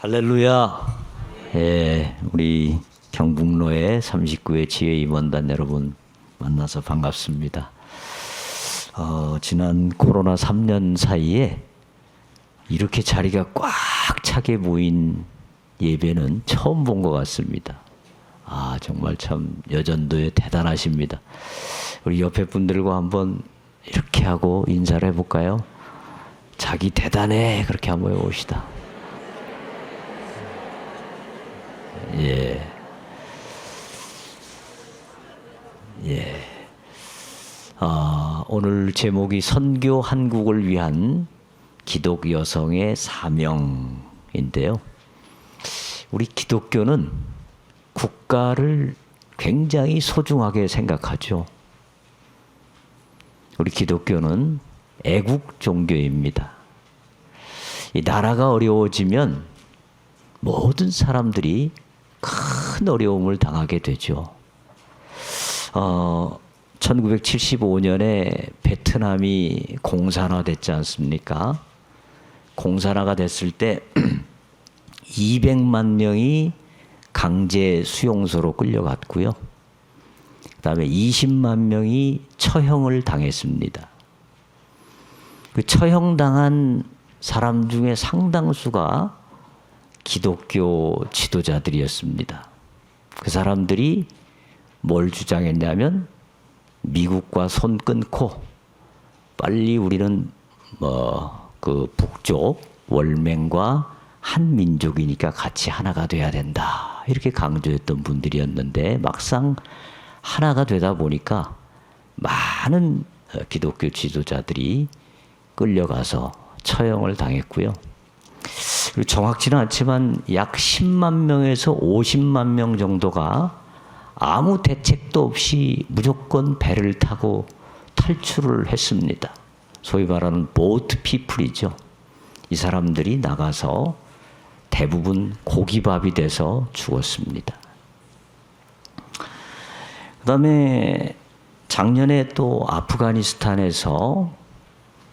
할렐루야. 예, 우리 경북로의 39회 지혜 임원단 여러분 만나서 반갑습니다. 지난 코로나 3년 사이에 이렇게 자리가 꽉 차게 모인 예배는 처음 본 것 같습니다. 정말 참 여전도에 대단하십니다. 우리 옆에 분들과 한번 이렇게 하고 인사를 해볼까요? 자기 대단해, 그렇게 한번 해봅시다. 예. 오늘 제목이 선교 한국을 위한 기독 여성의 사명인데요. 우리 기독교는 국가를 굉장히 소중하게 생각하죠. 우리 기독교는 애국 종교입니다. 이 나라가 어려워지면 모든 사람들이 큰 어려움을 당하게 되죠. 1975년에 베트남이 공산화됐지 않습니까? 공산화가 됐을 때 200만 명이 강제 수용소로 끌려갔고요. 그 다음에 20만 명이 처형을 당했습니다. 그 처형당한 사람 중에 상당수가 기독교 지도자들이었습니다. 그 사람들이 뭘 주장했냐면 미국과 손 끊고 빨리 우리는 그 북쪽 월맹과 한 민족이니까 같이 하나가 돼야 된다, 이렇게 강조했던 분들이었는데 막상 하나가 되다 보니까 많은 기독교 지도자들이 끌려가서 처형을 당했고요. 그리고 정확치는 않지만 약 10만 명에서 50만 명 정도가 아무 대책도 없이 무조건 배를 타고 탈출을 했습니다. 소위 말하는 보트 피플이죠. 이 사람들이 나가서 대부분 고기밥이 돼서 죽었습니다. 그 다음에 작년에 또 아프가니스탄에서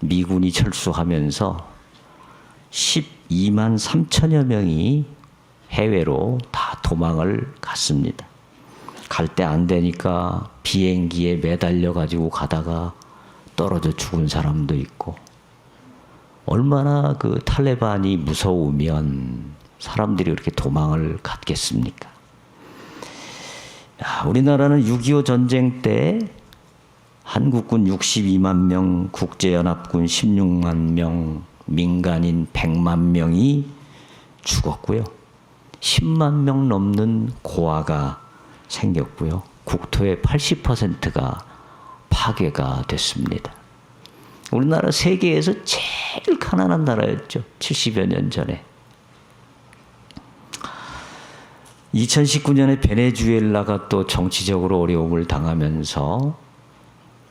미군이 철수하면서 12만 3천여 명이 해외로 다 도망을 갔습니다. 갈 때 안 되니까 비행기에 매달려 가지고 가다가 떨어져 죽은 사람도 있고, 얼마나 그 탈레반이 무서우면 사람들이 이렇게 도망을 갔겠습니까? 우리나라는 6.25 전쟁 때 한국군 62만 명, 국제연합군 16만 명, 민간인 100만 명이 죽었고요. 10만 명 넘는 고아가 생겼고요. 국토의 80%가 파괴가 됐습니다. 우리나라 세계에서 제일 가난한 나라였죠. 70여 년 전에. 2019년에 베네수엘라가 또 정치적으로 어려움을 당하면서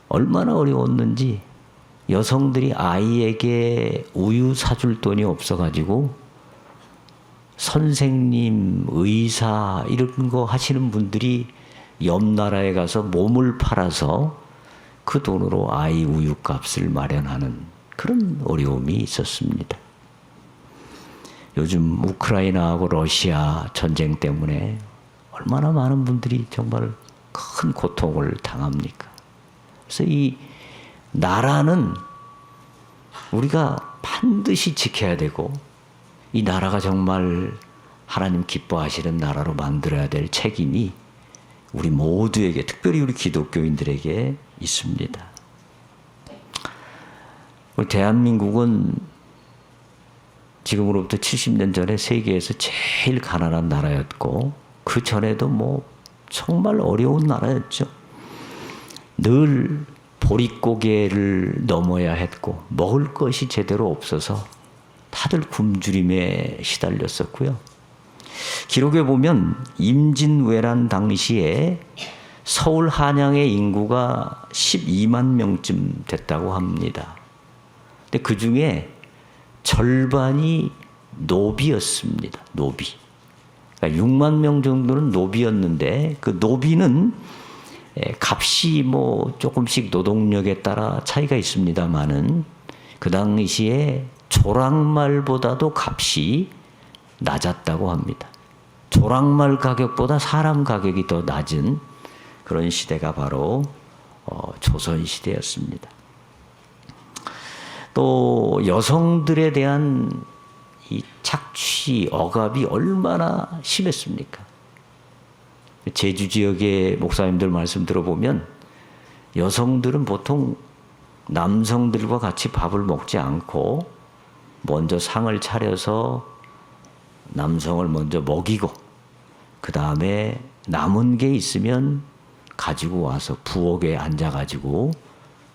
얼마나 어려웠는지, 여성들이 아이에게 우유 사줄 돈이 없어가지고 선생님, 의사 이런 거 하시는 분들이 옆 나라에 가서 몸을 팔아서 그 돈으로 아이 우유 값을 마련하는 그런 어려움이 있었습니다. 요즘 우크라이나하고 러시아 전쟁 때문에 얼마나 많은 분들이 정말 큰 고통을 당합니까? 그래서 이 나라는 우리가 반드시 지켜야 되고, 이 나라가 정말 하나님 기뻐하시는 나라로 만들어야 될 책임이 우리 모두에게, 특별히 우리 기독교인들에게 있습니다. 우리 대한민국은 지금으로부터 70년 전에 세계에서 제일 가난한 나라였고, 그 전에도 정말 어려운 나라였죠. 늘 보릿고개를 넘어야 했고, 먹을 것이 제대로 없어서 다들 굶주림에 시달렸었고요. 기록에 보면 임진왜란 당시에 서울 한양의 인구가 12만 명쯤 됐다고 합니다. 근데 그 중에 절반이 노비였습니다. 노비. 그러니까 6만 명 정도는 노비였는데, 그 노비는 값이 조금씩 노동력에 따라 차이가 있습니다만은 그 당시에 조랑말보다도 값이 낮았다고 합니다. 조랑말 가격보다 사람 가격이 더 낮은 그런 시대가 바로 조선시대였습니다. 또 여성들에 대한 이 착취, 억압이 얼마나 심했습니까? 제주 지역의 목사님들 말씀 들어보면 여성들은 보통 남성들과 같이 밥을 먹지 않고 먼저 상을 차려서 남성을 먼저 먹이고 그 다음에 남은 게 있으면 가지고 와서 부엌에 앉아가지고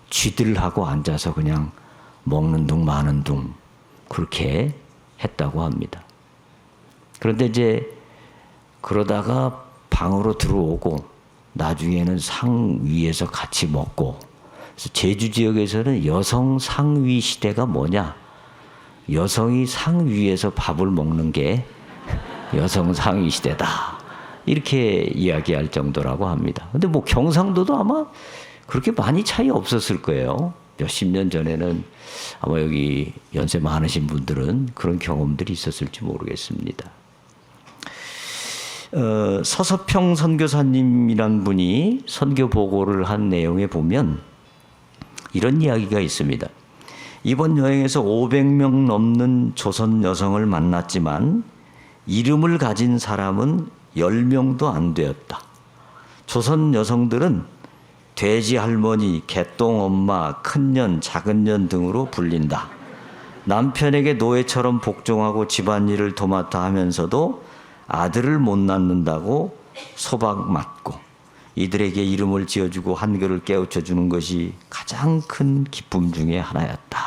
쥐들하고 앉아서 그냥 먹는 둥 마는 둥 그렇게 했다고 합니다. 그런데 이제 그러다가 방으로 들어오고 나중에는 상 위에서 같이 먹고, 그래서 제주 지역에서는 여성 상위 시대가 뭐냐? 여성이 상 위에서 밥을 먹는 게 여성 상위 시대다. 이렇게 이야기할 정도라고 합니다. 근데 뭐 경상도도 아마 그렇게 많이 차이 없었을 거예요. 몇십 년 전에는 아마 여기 연세 많으신 분들은 그런 경험들이 있었을지 모르겠습니다. 서서평 선교사님이란 분이 선교 보고를 한 내용에 보면 이런 이야기가 있습니다. 이번 여행에서 500명 넘는 조선 여성을 만났지만 이름을 가진 사람은 10명도 안 되었다. 조선 여성들은 돼지 할머니, 개똥 엄마, 큰년, 작은년 등으로 불린다. 남편에게 노예처럼 복종하고 집안일을 도맡아 하면서도 아들을 못 낳는다고 소박 맞고 이들에게 이름을 지어주고 한글을 깨우쳐주는 것이 가장 큰 기쁨 중에 하나였다.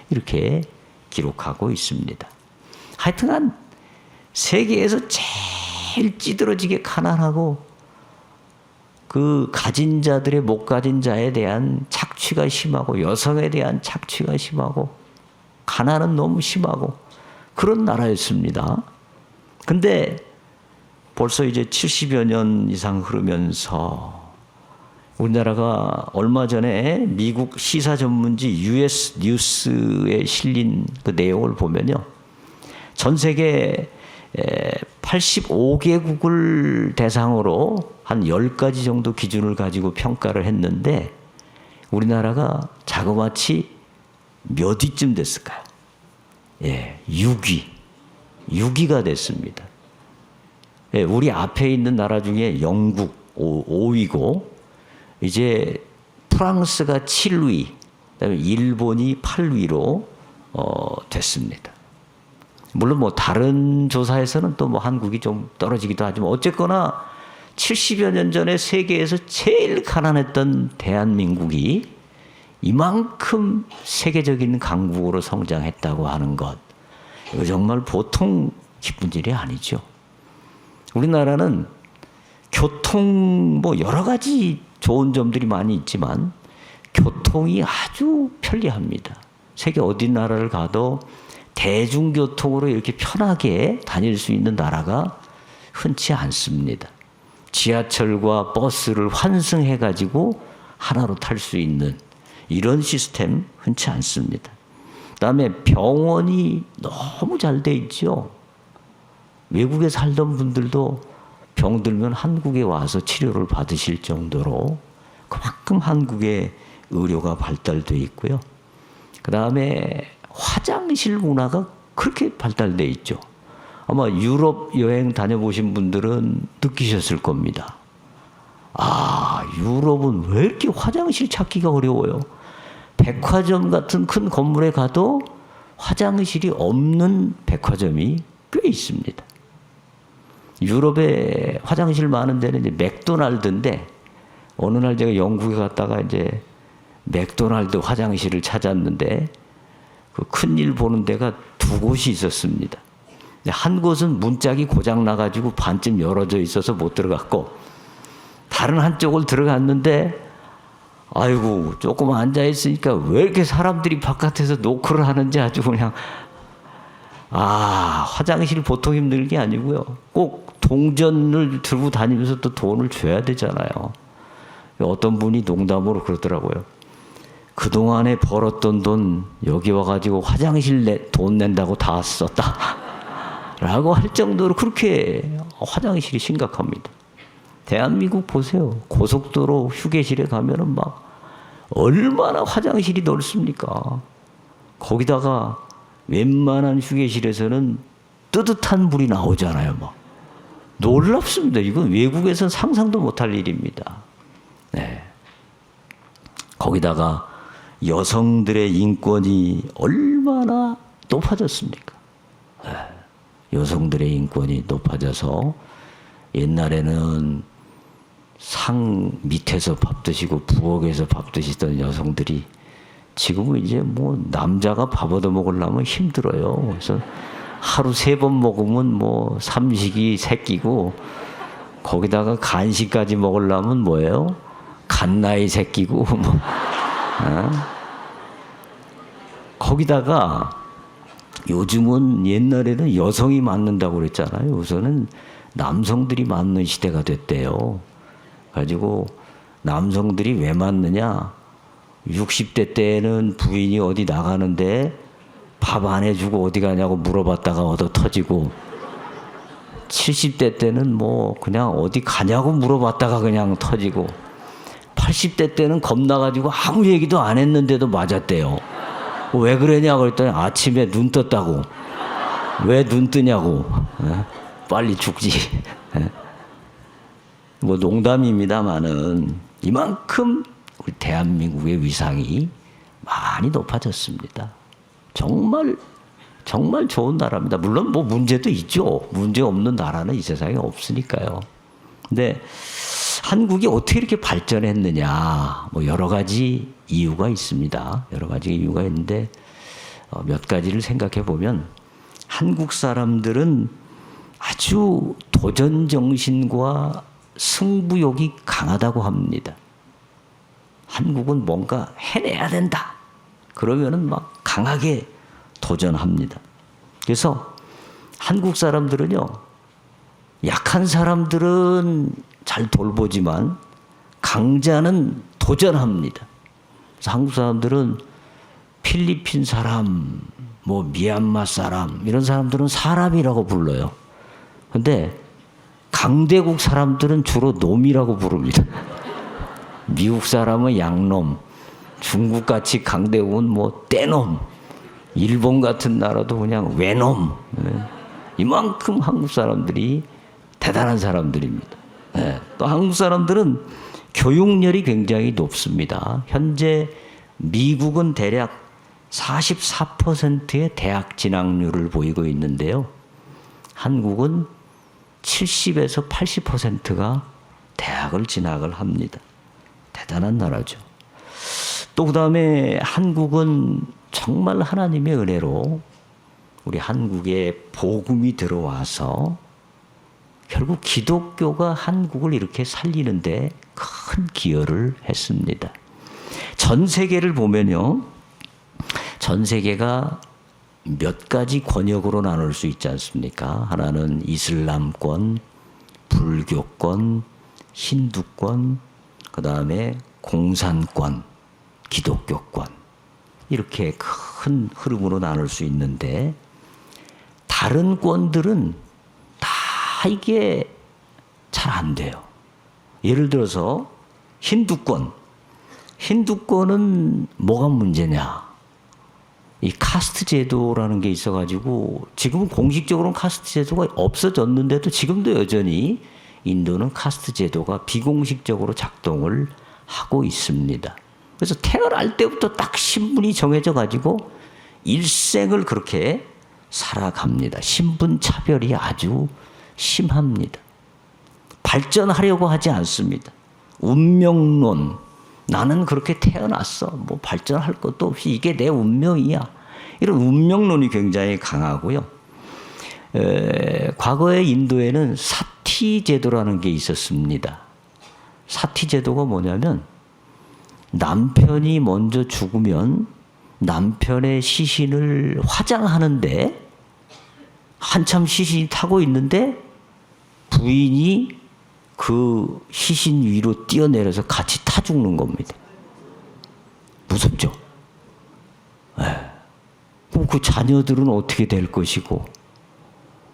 이렇게 기록하고 있습니다. 하여튼간 세계에서 제일 찌들어지게 가난하고 그 가진 자들의 못 가진 자에 대한 착취가 심하고 여성에 대한 착취가 심하고 가난은 너무 심하고 그런 나라였습니다. 근데 벌써 이제 70여 년 이상 흐르면서 우리나라가 얼마 전에 미국 시사 전문지 US 뉴스에 실린 그 내용을 보면요. 전 세계 85개국을 대상으로 한 10가지 정도 기준을 가지고 평가를 했는데 우리나라가 자그마치 몇 위쯤 됐을까요? 6위. 6위가 됐습니다. 우리 앞에 있는 나라 중에 영국 5위고 이제 프랑스가 7위, 그다음에 일본이 8위로 됐습니다. 물론 뭐 다른 조사에서는 또 뭐 한국이 좀 떨어지기도 하지만 어쨌거나 70여 년 전에 세계에서 제일 가난했던 대한민국이 이만큼 세계적인 강국으로 성장했다고 하는 것, 이거 정말 보통 기쁜 일이 아니죠. 우리나라는 교통 뭐 여러 가지 좋은 점들이 많이 있지만 교통이 아주 편리합니다. 세계 어디 나라를 가도 대중교통으로 이렇게 편하게 다닐 수 있는 나라가 흔치 않습니다. 지하철과 버스를 환승해가지고 하나로 탈 수 있는 이런 시스템 흔치 않습니다. 그다음에 병원이 너무 잘 돼 있죠. 외국에 살던 분들도 병들면 한국에 와서 치료를 받으실 정도로 그만큼 한국의 의료가 발달돼 있고요. 그다음에 화장실 문화가 그렇게 발달돼 있죠. 아마 유럽 여행 다녀보신 분들은 느끼셨을 겁니다. 아, 유럽은 왜 이렇게 화장실 찾기가 어려워요? 백화점 같은 큰 건물에 가도 화장실이 없는 백화점이 꽤 있습니다. 유럽에 화장실 많은 데는 이제 맥도날드인데 어느 날 제가 영국에 갔다가 이제 맥도날드 화장실을 찾았는데 그 큰일 보는 데가 두 곳이 있었습니다. 한 곳은 문짝이 고장 나가지고 반쯤 열어져 있어서 못 들어갔고 다른 한쪽을 들어갔는데 아이고 조금 앉아 있으니까 왜 이렇게 사람들이 바깥에서 노크를 하는지 아주 그냥 화장실 보통 힘든 게 아니고요. 꼭 동전을 들고 다니면서 또 돈을 줘야 되잖아요. 어떤 분이 농담으로 그러더라고요. 그동안에 벌었던 돈 여기 와가지고 화장실 돈 낸다고 다 썼다. 라고 할 정도로 그렇게 화장실이 심각합니다. 대한민국 보세요. 고속도로 휴게실에 가면은 막 얼마나 화장실이 넓습니까? 거기다가 웬만한 휴게실에서는 뜨뜻한 물이 나오잖아요. 막 놀랍습니다. 이건 외국에서는 상상도 못할 일입니다. 네. 거기다가 여성들의 인권이 얼마나 높아졌습니까? 네. 여성들의 인권이 높아져서 옛날에는 상 밑에서 밥 드시고 부엌에서 밥 드시던 여성들이 지금은 이제 뭐 남자가 밥 얻어 먹으려면 힘들어요. 그래서 하루 3번 먹으면 뭐 삼식이 새끼고 거기다가 간식까지 먹으려면 뭐예요? 갓나이 새끼고 뭐. 거기다가 요즘은 옛날에는 여성이 맞는다고 그랬잖아요. 요새는 남성들이 맞는 시대가 됐대요. 가지고 남성들이 왜 맞느냐? 60대 때는 부인이 어디 나가는데 밥 안 해주고 어디 가냐고 물어봤다가 얻어 터지고 70대 때는 뭐 그냥 어디 가냐고 물어봤다가 그냥 터지고 80대 때는 겁나가지고 아무 얘기도 안 했는데도 맞았대요. 왜 그러냐고 그랬더니 아침에 눈 떴다고. 왜 눈 뜨냐고. 빨리 죽지. 뭐 농담입니다마는 이만큼 우리 대한민국의 위상이 많이 높아졌습니다. 정말 좋은 나라입니다. 물론 뭐 문제도 있죠. 문제 없는 나라는 이 세상에 없으니까요. 근데 한국이 어떻게 이렇게 발전했느냐, 뭐 여러 가지 이유가 있습니다. 여러 가지 이유가 있는데 몇 가지를 생각해 보면 한국 사람들은 아주 도전 정신과 승부욕이 강하다고 합니다. 한국은 뭔가 해내야 된다. 그러면은 막 강하게 도전합니다. 그래서 한국 사람들은요, 약한 사람들은 잘 돌보지만 강자는 도전합니다. 그래서 한국 사람들은 필리핀 사람, 뭐 미얀마 사람 이런 사람들은 사람이라고 불러요. 근데 강대국 사람들은 주로 놈이라고 부릅니다. 미국 사람은 양놈, 중국같이 강대국은 뭐 떼놈, 일본 같은 나라도 그냥 외놈. 이만큼 한국 사람들이 대단한 사람들입니다. 또 한국 사람들은 교육열이 굉장히 높습니다. 현재 미국은 대략 44%의 대학 진학률을 보이고 있는데요. 한국은 70에서 80%가 대학을 진학을 합니다. 대단한 나라죠. 또 그다음에 한국은 정말 하나님의 은혜로 우리 한국에 복음이 들어와서 결국 기독교가 한국을 이렇게 살리는데 큰 기여를 했습니다. 전 세계를 보면요. 전 세계가 몇 가지 권역으로 나눌 수 있지 않습니까? 하나는 이슬람권, 불교권, 힌두권, 그 다음에 공산권, 기독교권. 이렇게 큰 흐름으로 나눌 수 있는데 다른 권들은 다 이게 잘 안 돼요. 예를 들어서 힌두권은 뭐가 문제냐? 이 카스트 제도라는 게 있어가지고 지금은 공식적으로는 카스트 제도가 없어졌는데도 지금도 여전히 인도는 카스트 제도가 비공식적으로 작동을 하고 있습니다. 그래서 태어날 때부터 딱 신분이 정해져 가지고 일생을 그렇게 살아갑니다. 신분 차별이 아주 심합니다. 발전하려고 하지 않습니다. 운명론. 나는 그렇게 태어났어. 뭐 발전할 것도 없이 이게 내 운명이야. 이런 운명론이 굉장히 강하고요. 과거에 인도에는 사티 제도라는 게 있었습니다. 사티 제도가 뭐냐면 남편이 먼저 죽으면 남편의 시신을 화장하는데 한참 시신이 타고 있는데 부인이 그 시신 위로 뛰어내려서 같이 타 죽는 겁니다. 무섭죠? 그럼 그 자녀들은 어떻게 될 것이고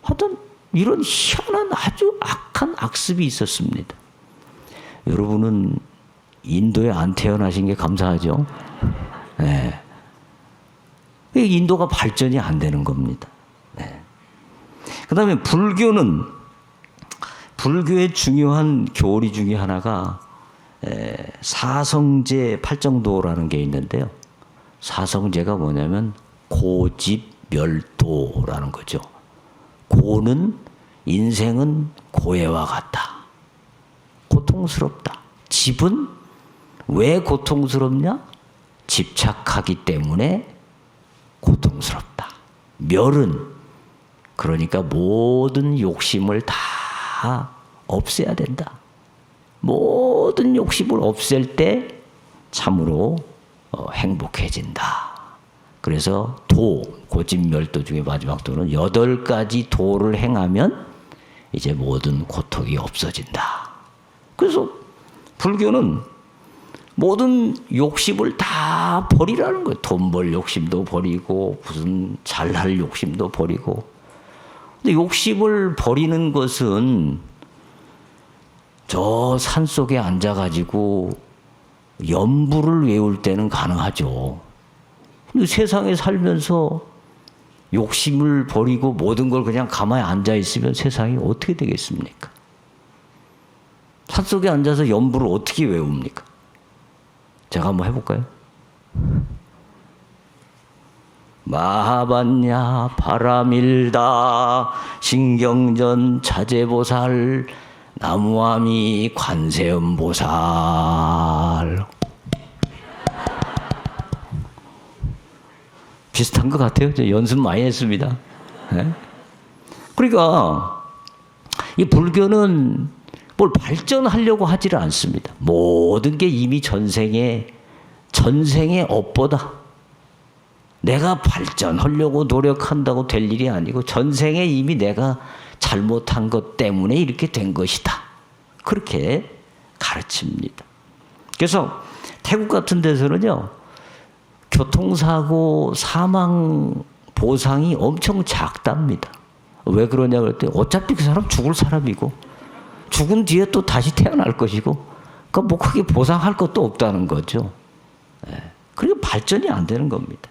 하여튼 이런 희한한 아주 악한 악습이 있었습니다. 여러분은 인도에 안 태어나신 게 감사하죠? 네. 인도가 발전이 안 되는 겁니다. 네. 그 다음에 불교의 중요한 교리 중에 하나가 사성제 팔정도라는 게 있는데요. 사성제가 뭐냐면 고집멸도라는 거죠. 고는 인생은 고해와 같다. 고통스럽다. 집은 왜 고통스럽냐? 집착하기 때문에 고통스럽다. 멸은 그러니까 모든 욕심을 다 없애야 된다. 모든 욕심을 없앨 때 참으로 행복해진다. 그래서 고집멸도 중에 마지막 도는 8가지 도를 행하면 이제 모든 고통이 없어진다. 그래서 불교는 모든 욕심을 다 버리라는 거예요. 돈 벌 욕심도 버리고 무슨 잘할 욕심도 버리고. 근데 욕심을 버리는 것은 저 산속에 앉아가지고 연부를 외울 때는 가능하죠. 근데 세상에 살면서 욕심을 버리고 모든 걸 그냥 가만히 앉아있으면 세상이 어떻게 되겠습니까? 산속에 앉아서 연부를 어떻게 외웁니까? 제가 한번 해볼까요? 마하반야 바라밀다 신경전 자제보살 나무아미 관세음보살. 비슷한 것 같아요. 저 연습 많이 했습니다. 네? 그러니까 이 불교는 뭘 발전하려고 하지를 않습니다. 모든 게 이미 전생의 업보다. 내가 발전하려고 노력한다고 될 일이 아니고 전생에 이미 내가 잘못한 것 때문에 이렇게 된 것이다. 그렇게 가르칩니다. 그래서 태국 같은 데서는요, 교통사고 사망 보상이 엄청 작답니다. 왜 그러냐 그랬더니 어차피 그 사람 죽을 사람이고 죽은 뒤에 또 다시 태어날 것이고 그러니까 뭐 크게 보상할 것도 없다는 거죠. 그러니까 발전이 안 되는 겁니다.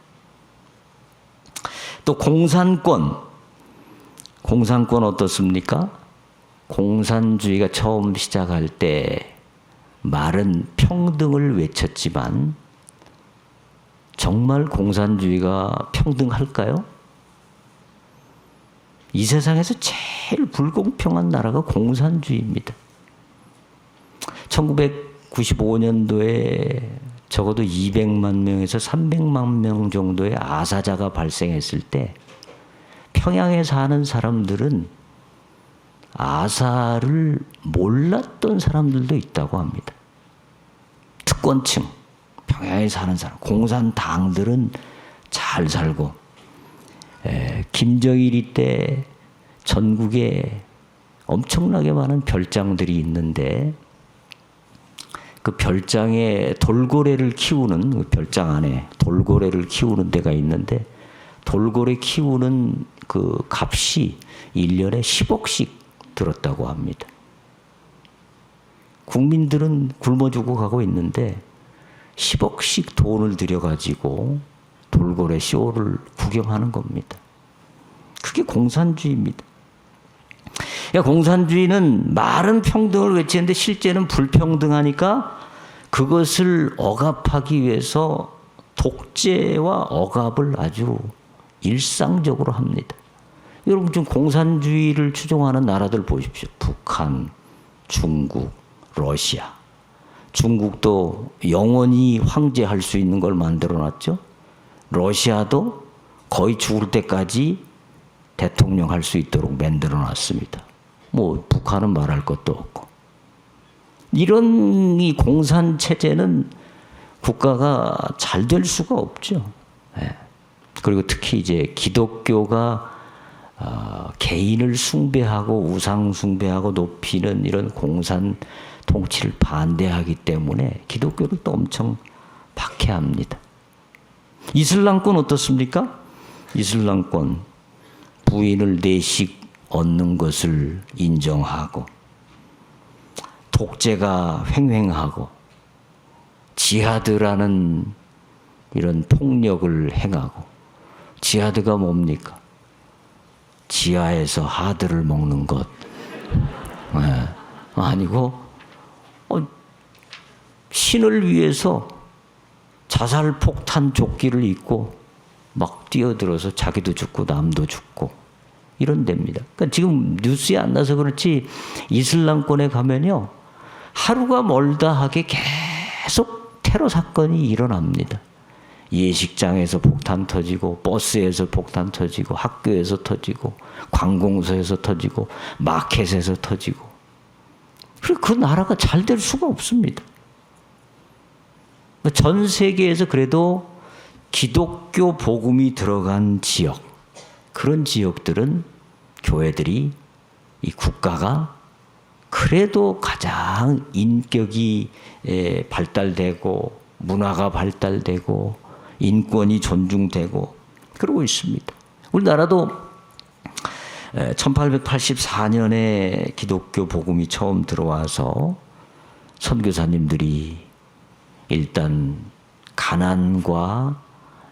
또 공산권 어떻습니까? 공산주의가 처음 시작할 때 말은 평등을 외쳤지만 정말 공산주의가 평등할까요? 이 세상에서 제일 불공평한 나라가 공산주의입니다. 1995년도에 적어도 200만 명에서 300만 명 정도의 아사자가 발생했을 때 평양에 사는 사람들은 아사를 몰랐던 사람들도 있다고 합니다. 특권층, 평양에 사는 사람, 공산당들은 잘 살고 김정일이 때 전국에 엄청나게 많은 별장들이 있는데 그 별장에 돌고래를 키우는 그 별장 안에 돌고래를 키우는 데가 있는데 돌고래 키우는 그 값이 1년에 10억씩 들었다고 합니다. 국민들은 굶어 죽어가고 있는데 10억씩 돈을 들여가지고 돌고래 쇼를 구경하는 겁니다. 그게 공산주의입니다. 그러니까 공산주의는 말은 평등을 외치는데 실제는 불평등하니까 그것을 억압하기 위해서 독재와 억압을 아주 일상적으로 합니다. 여러분 지금 공산주의를 추종하는 나라들 보십시오. 북한, 중국, 러시아. 중국도 영원히 황제할 수 있는 걸 만들어놨죠. 러시아도 거의 죽을 때까지 대통령 할 수 있도록 만들어놨습니다. 뭐 북한은 말할 것도 없고. 이런 이 공산 체제는 국가가 잘 될 수가 없죠. 네. 그리고 특히 이제 기독교가 개인을 숭배하고 우상 숭배하고 높이는 이런 공산 통치를 반대하기 때문에 기독교를 또 엄청 박해합니다. 이슬람권 어떻습니까? 이슬람권 부인을 4씩 얻는 것을 인정하고 독재가 횡행하고 지하드라는 이런 폭력을 행하고, 지하드가 뭡니까? 지하에서 하드를 먹는 것. 네. 아니고 신을 위해서 자살 폭탄 조끼를 입고 막 뛰어들어서 자기도 죽고 남도 죽고 이런 데입니다. 그러니까 지금 뉴스에 안 나서 그렇지 이슬람권에 가면요, 하루가 멀다 하게 계속 테러 사건이 일어납니다. 예식장에서 폭탄 터지고, 버스에서 폭탄 터지고, 학교에서 터지고, 관공서에서 터지고, 마켓에서 터지고. 그리고 그 나라가 잘 될 수가 없습니다. 전 세계에서 그래도 기독교 복음이 들어간 지역, 그런 지역들은 교회들이, 이 국가가 그래도 가장 인격이 발달되고 문화가 발달되고 인권이 존중되고 그러고 있습니다. 우리나라도 1884년에 기독교 복음이 처음 들어와서 선교사님들이 일단 가난과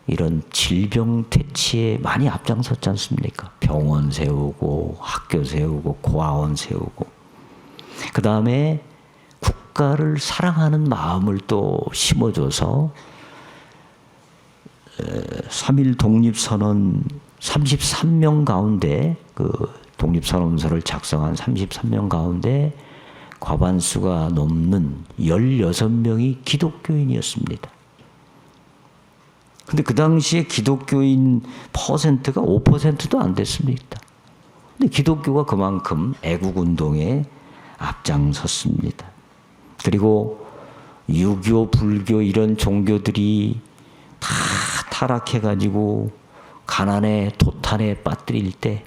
이런 질병 퇴치에 많이 앞장섰지 않습니까? 병원 세우고 학교 세우고 고아원 세우고, 그 다음에 국가를 사랑하는 마음을 또 심어줘서 3.1 독립선언 33명 가운데, 그 독립선언서를 작성한 33명 가운데 과반수가 넘는 16명이 기독교인이었습니다. 근데 그 당시에 기독교인 퍼센트가 5%도 안 됐습니다. 근데 기독교가 그만큼 애국운동에 앞장섰습니다. 그리고 유교, 불교 이런 종교들이 다 타락해가지고 가난에 도탄에 빠뜨릴 때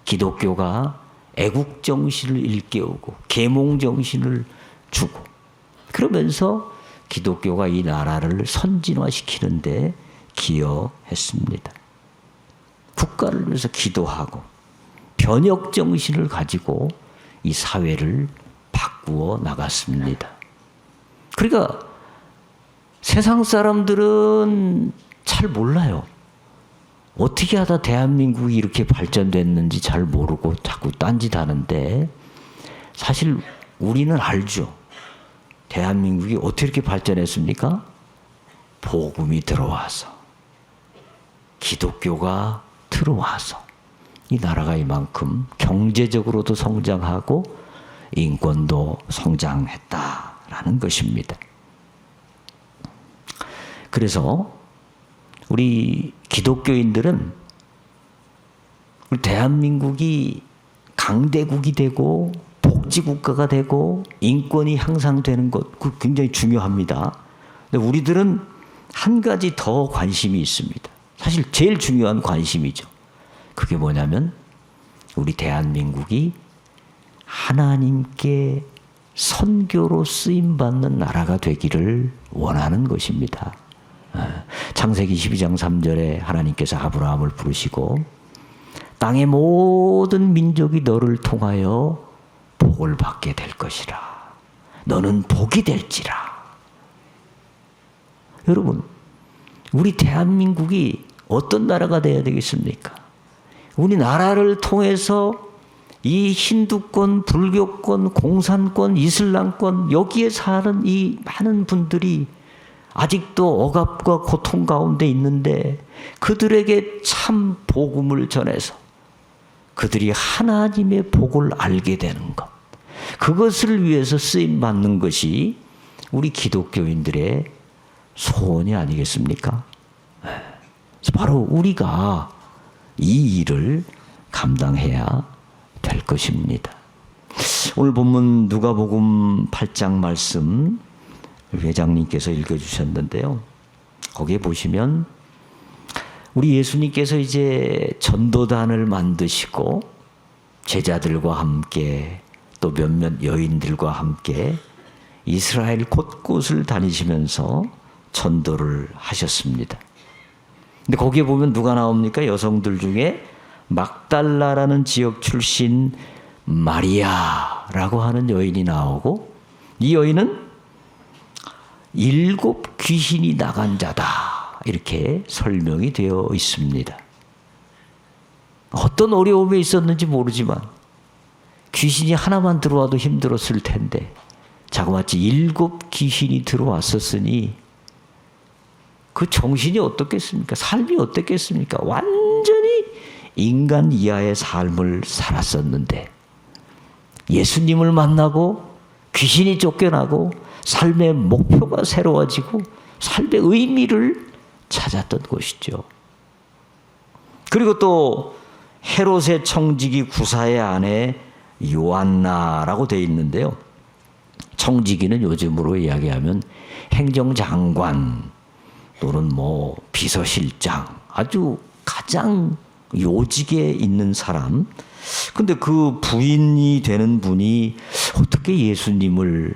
기독교가 애국정신을 일깨우고 계몽정신을 주고, 그러면서 기독교가 이 나라를 선진화시키는데 기여했습니다. 국가를 위해서 기도하고 변혁정신을 가지고 이 사회를 바꾸어 나갔습니다. 그러니까 세상 사람들은 잘 몰라요. 어떻게 하다 대한민국이 이렇게 발전됐는지 잘 모르고 자꾸 딴짓하는데, 사실 우리는 알죠. 대한민국이 어떻게 이렇게 발전했습니까? 복음이 들어와서, 기독교가 들어와서 이 나라가 이만큼 경제적으로도 성장하고 인권도 성장했다라는 것입니다. 그래서 우리 기독교인들은 우리 대한민국이 강대국이 되고 복지국가가 되고 인권이 향상되는 것, 그 굉장히 중요합니다. 근데 우리들은 한 가지 더 관심이 있습니다. 사실 제일 중요한 관심이죠. 그게 뭐냐면 우리 대한민국이 하나님께 선교로 쓰임받는 나라가 되기를 원하는 것입니다. 창세기 12장 3절에 하나님께서 아브라함을 부르시고 땅의 모든 민족이 너를 통하여 복을 받게 될 것이라. 너는 복이 될지라. 여러분, 우리 대한민국이 어떤 나라가 되어야 되겠습니까? 우리 나라를 통해서 이 힌두권, 불교권, 공산권, 이슬람권, 여기에 사는 이 많은 분들이 아직도 억압과 고통 가운데 있는데 그들에게 참 복음을 전해서 그들이 하나님의 복을 알게 되는 것, 그것을 위해서 쓰임받는 것이 우리 기독교인들의 소원이 아니겠습니까? 그래서 바로 우리가 이 일을 감당해야 될 것입니다. 오늘 본문 누가복음 8장 말씀 회장님께서 읽어주셨는데요. 거기에 보시면 우리 예수님께서 이제 전도단을 만드시고 제자들과 함께 또 몇몇 여인들과 함께 이스라엘 곳곳을 다니시면서 전도를 하셨습니다. 근데 거기에 보면 누가 나옵니까? 여성들 중에 막달라라는 지역 출신 마리아라고 하는 여인이 나오고, 이 여인은 7 귀신이 나간 자다, 이렇게 설명이 되어 있습니다. 어떤 어려움에 있었는지 모르지만 귀신이 하나만 들어와도 힘들었을 텐데 자그마치 7 귀신이 들어왔었으니 그 정신이 어떻겠습니까? 삶이 어떻겠습니까? 완전히 인간 이하의 삶을 살았었는데 예수님을 만나고 귀신이 쫓겨나고 삶의 목표가 새로워지고 삶의 의미를 찾았던 것이죠. 그리고 또 헤롯의 청지기 구사의 아내 요한나라고 되어 있는데요. 청지기는 요즘으로 이야기하면 행정장관 또는 비서실장, 아주 가장 요직에 있는 사람. 근데 그 부인이 되는 분이 어떻게 예수님과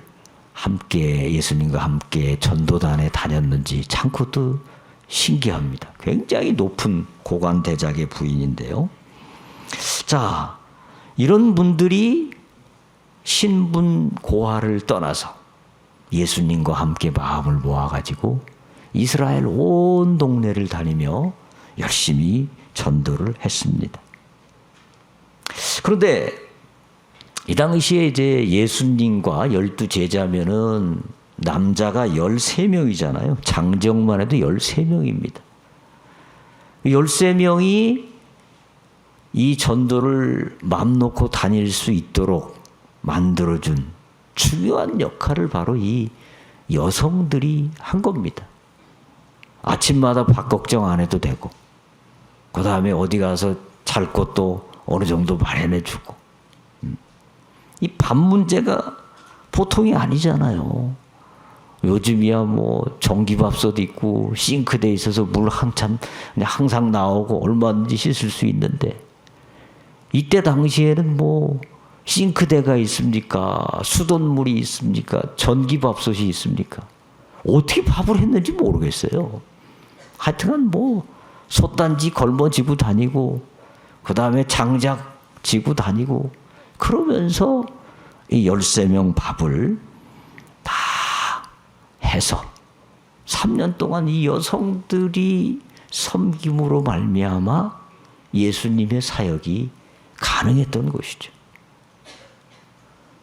함께 전도단에 다녔는지 참 그것도 신기합니다. 굉장히 높은 고관 대작의 부인인데요. 자, 이런 분들이 신분 고하를 떠나서 예수님과 함께 마음을 모아가지고 이스라엘 온 동네를 다니며 열심히 전도를 했습니다. 그런데 이 당시에 이제 예수님과 12 제자면은 남자가 13명이잖아요. 장정만 해도 13명입니다. 13명이 이 전도를 맘 놓고 다닐 수 있도록 만들어준 중요한 역할을 바로 이 여성들이 한 겁니다. 아침마다 밥 걱정 안 해도 되고, 그 다음에 어디 가서 잘 곳도 어느 정도 마련해 주고, 이 밥 문제가 보통이 아니잖아요. 요즘이야 전기밥솥 있고 싱크대에 있어서 물 항상 나오고 얼마든지 씻을 수 있는데, 이때 당시에는 싱크대가 있습니까? 수돗물이 있습니까? 전기밥솥이 있습니까? 어떻게 밥을 했는지 모르겠어요. 하여튼간 솥단지 걸머지고 다니고, 그 다음에 장작 지고 다니고, 그러면서 이 13명 밥을 다 해서 3년 동안 이 여성들이 섬김으로 말미암아 예수님의 사역이 가능했던 것이죠.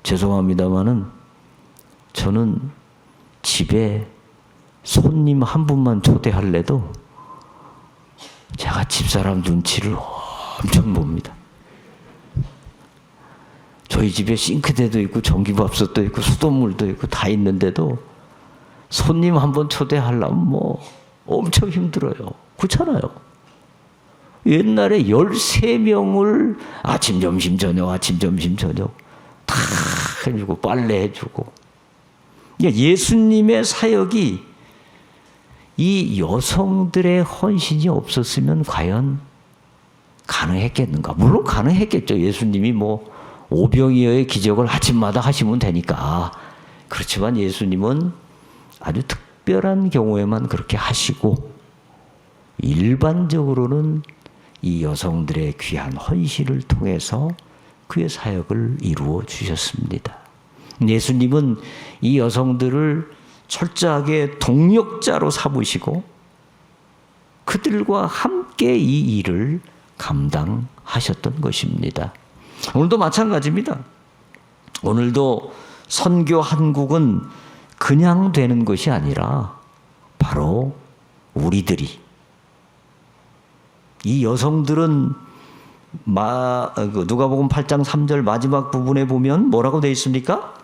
죄송합니다마는 저는 집에 손님 한 분만 초대할래도 제가 집사람 눈치를 엄청 봅니다. 저희 집에 싱크대도 있고 전기밥솥도 있고 수돗물도 있고 다 있는데도 손님 한 번 초대하려면 엄청 힘들어요. 그렇잖아요. 옛날에 13명을 아침, 점심, 저녁 다 해주고 빨래 해주고. 예수님의 사역이 이 여성들의 헌신이 없었으면 과연 가능했겠는가? 물론 가능했겠죠. 예수님이 오병이어의 기적을 아침마다 하시면 되니까. 그렇지만 예수님은 아주 특별한 경우에만 그렇게 하시고, 일반적으로는 이 여성들의 귀한 헌신을 통해서 그의 사역을 이루어 주셨습니다. 예수님은 이 여성들을 철저하게 동역자로 삼으시고 그들과 함께 이 일을 감당하셨던 것입니다. 오늘도 마찬가지입니다. 오늘도 선교 한국은 그냥 되는 것이 아니라 바로 우리들이, 이 여성들은 누가복음 8장 3절 마지막 부분에 보면 뭐라고 되어 있습니까?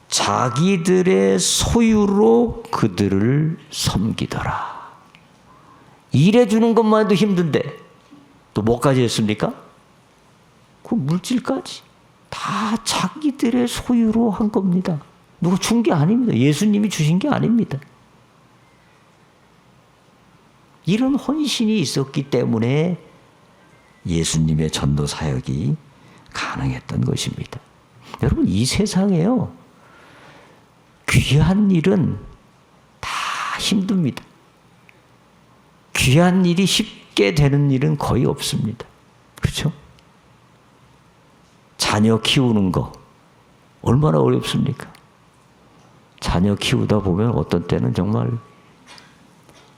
자기들의 소유로 그들을 섬기더라. 일해주는 것만 해도 힘든데 또 뭐까지 했습니까? 그 물질까지 다 자기들의 소유로 한 겁니다. 누가 준 게 아닙니다. 예수님이 주신 게 아닙니다. 이런 헌신이 있었기 때문에 예수님의 전도 사역이 가능했던 것입니다. 여러분, 이 세상에요, 귀한 일은 다 힘듭니다. 귀한 일이 쉽게 되는 일은 거의 없습니다. 그렇죠? 자녀 키우는 거 얼마나 어렵습니까? 자녀 키우다 보면 어떤 때는 정말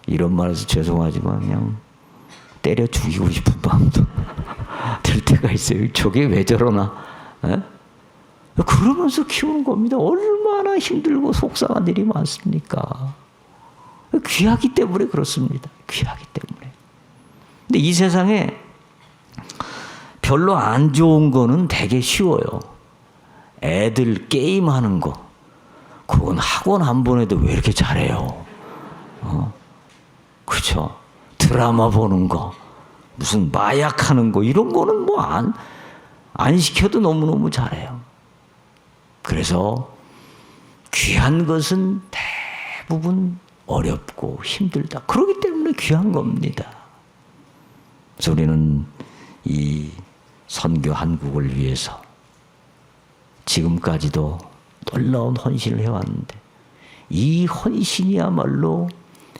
이런 말해서 죄송하지만 그냥 때려 죽이고 싶은 마음도 들 때가 있어요. 저게 왜 저러나? 에? 그러면서 키우는 겁니다. 얼마나 힘들고 속상한 일이 많습니까? 귀하기 때문에 그렇습니다. 귀하기 때문에. 근데 이 세상에 별로 안 좋은 거는 되게 쉬워요. 애들 게임하는 거. 그건 학원 안 보내도 왜 이렇게 잘해요? 그렇죠? 드라마 보는 거, 무슨 마약하는 거 이런 거는 뭐 안 시켜도 너무너무 잘해요. 그래서 귀한 것은 대부분 어렵고 힘들다. 그렇기 때문에 귀한 겁니다. 그래서 우리는 이 선교 한국을 위해서 지금까지도 놀라운 헌신을 해왔는데 이 헌신이야말로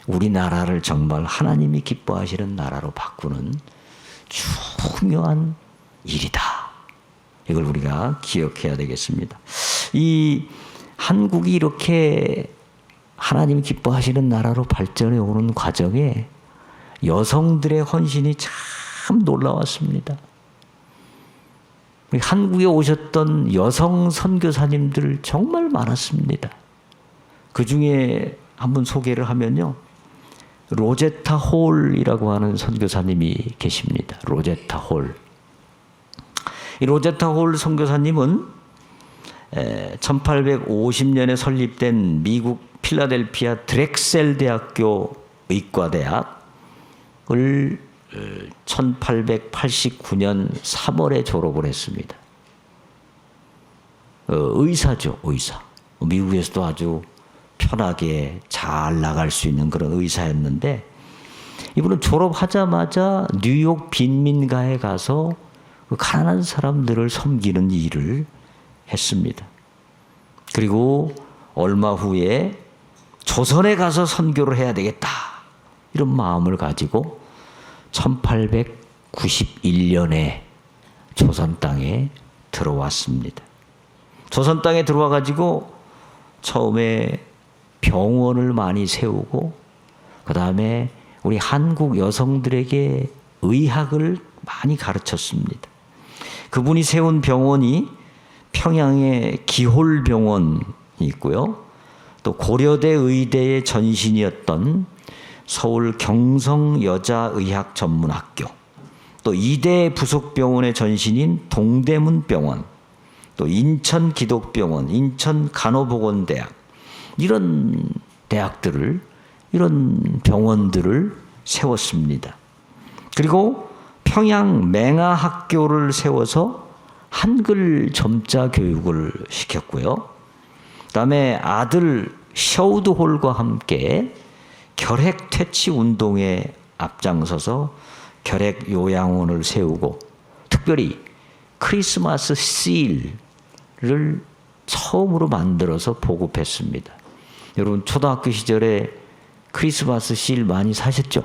우리나라를 정말 하나님이 기뻐하시는 나라로 바꾸는 중요한 일이다. 이걸 우리가 기억해야 되겠습니다. 이 한국이 이렇게 하나님이 기뻐하시는 나라로 발전해 오는 과정에 여성들의 헌신이 참 놀라웠습니다. 한국에 오셨던 여성 선교사님들 정말 많았습니다. 그 중에 한번 소개를 하면요. 로제타 홀이라고 하는 선교사님이 계십니다. 로제타 홀. 이 로제타 홀 선교사님은 1850년에 설립된 미국 필라델피아 드렉셀 대학교 의과대학을 1889년 3월에 졸업을 했습니다. 의사죠, 의사. 미국에서도 아주 편하게 잘 나갈 수 있는 그런 의사였는데 이분은 졸업하자마자 뉴욕 빈민가에 가서 그 가난한 사람들을 섬기는 일을 했습니다. 그리고 얼마 후에 조선에 가서 선교를 해야 되겠다 이런 마음을 가지고 1891년에 조선 땅에 들어왔습니다. 조선 땅에 들어와 가지고 처음에 병원을 많이 세우고 그 다음에 우리 한국 여성들에게 의학을 많이 가르쳤습니다. 그분이 세운 병원이 평양에 기홀병원이 있고요. 또 고려대 의대의 전신이었던 서울 경성여자의학전문학교, 또 이대 부속병원의 전신인 동대문병원, 또 인천기독병원, 인천간호보건대학 이런 대학들을 이런 병원들을 세웠습니다. 그리고 평양 맹아학교를 세워서 한글 점자 교육을 시켰고요. 그다음에 아들 셔우드홀과 함께 결핵 퇴치 운동에 앞장서서 결핵 요양원을 세우고 특별히 크리스마스 실을 처음으로 만들어서 보급했습니다. 여러분 초등학교 시절에 크리스마스 실 많이 사셨죠?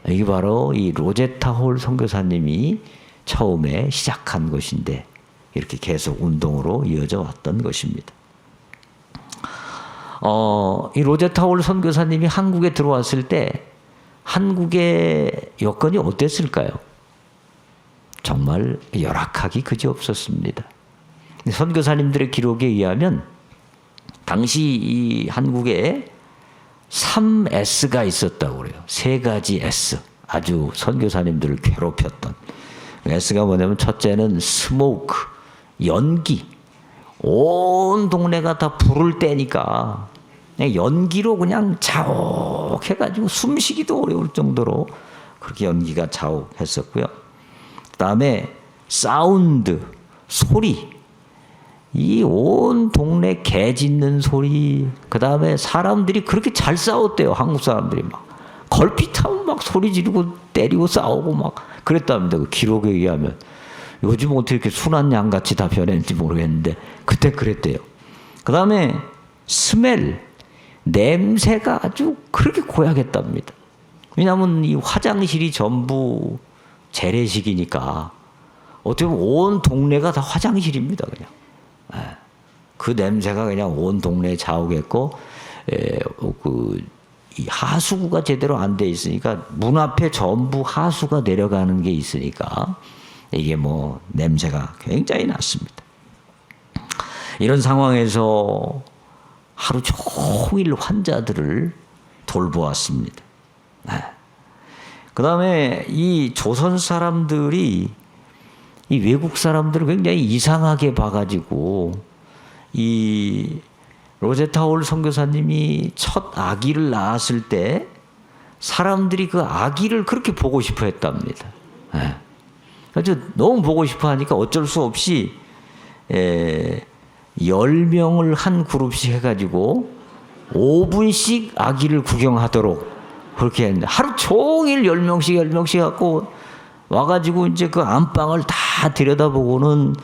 이게 바로 이 로제타 홀 선교사님이 처음에 시작한 것인데 이렇게 계속 운동으로 이어져 왔던 것입니다. 이 로제타 홀 선교사님이 한국에 들어왔을 때 한국의 여건이 어땠을까요? 정말 열악하기 그지없었습니다. 선교사님들의 기록에 의하면 당시 이 한국에 3S가 있었다고 그래요. 3가지 S. 아주 선교사님들을 괴롭혔던. S가 뭐냐면 첫째는 스모크, 연기. 온 동네가 다 불을 떼니까 그냥 연기로 그냥 자욱해가지고 숨쉬기도 어려울 정도로 그렇게 연기가 자욱했었고요. 그 다음에 사운드, 소리. 이 온 동네 개 짖는 소리. 그 다음에 사람들이 그렇게 잘 싸웠대요. 한국 사람들이 막 걸핏하면 막 소리 지르고 때리고 싸우고 막 그랬답니다. 그 기록에 의하면. 요즘 어떻게 이렇게 순한 양같이 다 변했는지 모르겠는데 그때 그랬대요. 그 다음에 스멜, 냄새가 아주 그렇게 고약했답니다. 왜냐하면 이 화장실이 전부 재래식이니까 어떻게 보면 온 동네가 다 화장실입니다. 그냥. 예. 그 냄새가 그냥 온 동네에 자욱했고, 이 하수구가 제대로 안 돼 있으니까 문 앞에 전부 하수가 내려가는 게 있으니까 이게 뭐 냄새가 굉장히 났습니다. 이런 상황에서 하루 종일 환자들을 돌보았습니다. 그 다음에 이 조선 사람들이 이 외국 사람들을 굉장히 이상하게 봐가지고 이 로제타 홀 선교사님이 첫 아기를 낳았을 때 사람들이 그 아기를 그렇게 보고 싶어 했답니다. 그래서 너무 보고 싶어 하니까 어쩔 수 없이 10명을 한 그룹씩 해가지고 5분씩 아기를 구경하도록 그렇게 했는데 하루 종일 10명씩 갖고 와가지고 이제 그 안방을 다 들여다보고는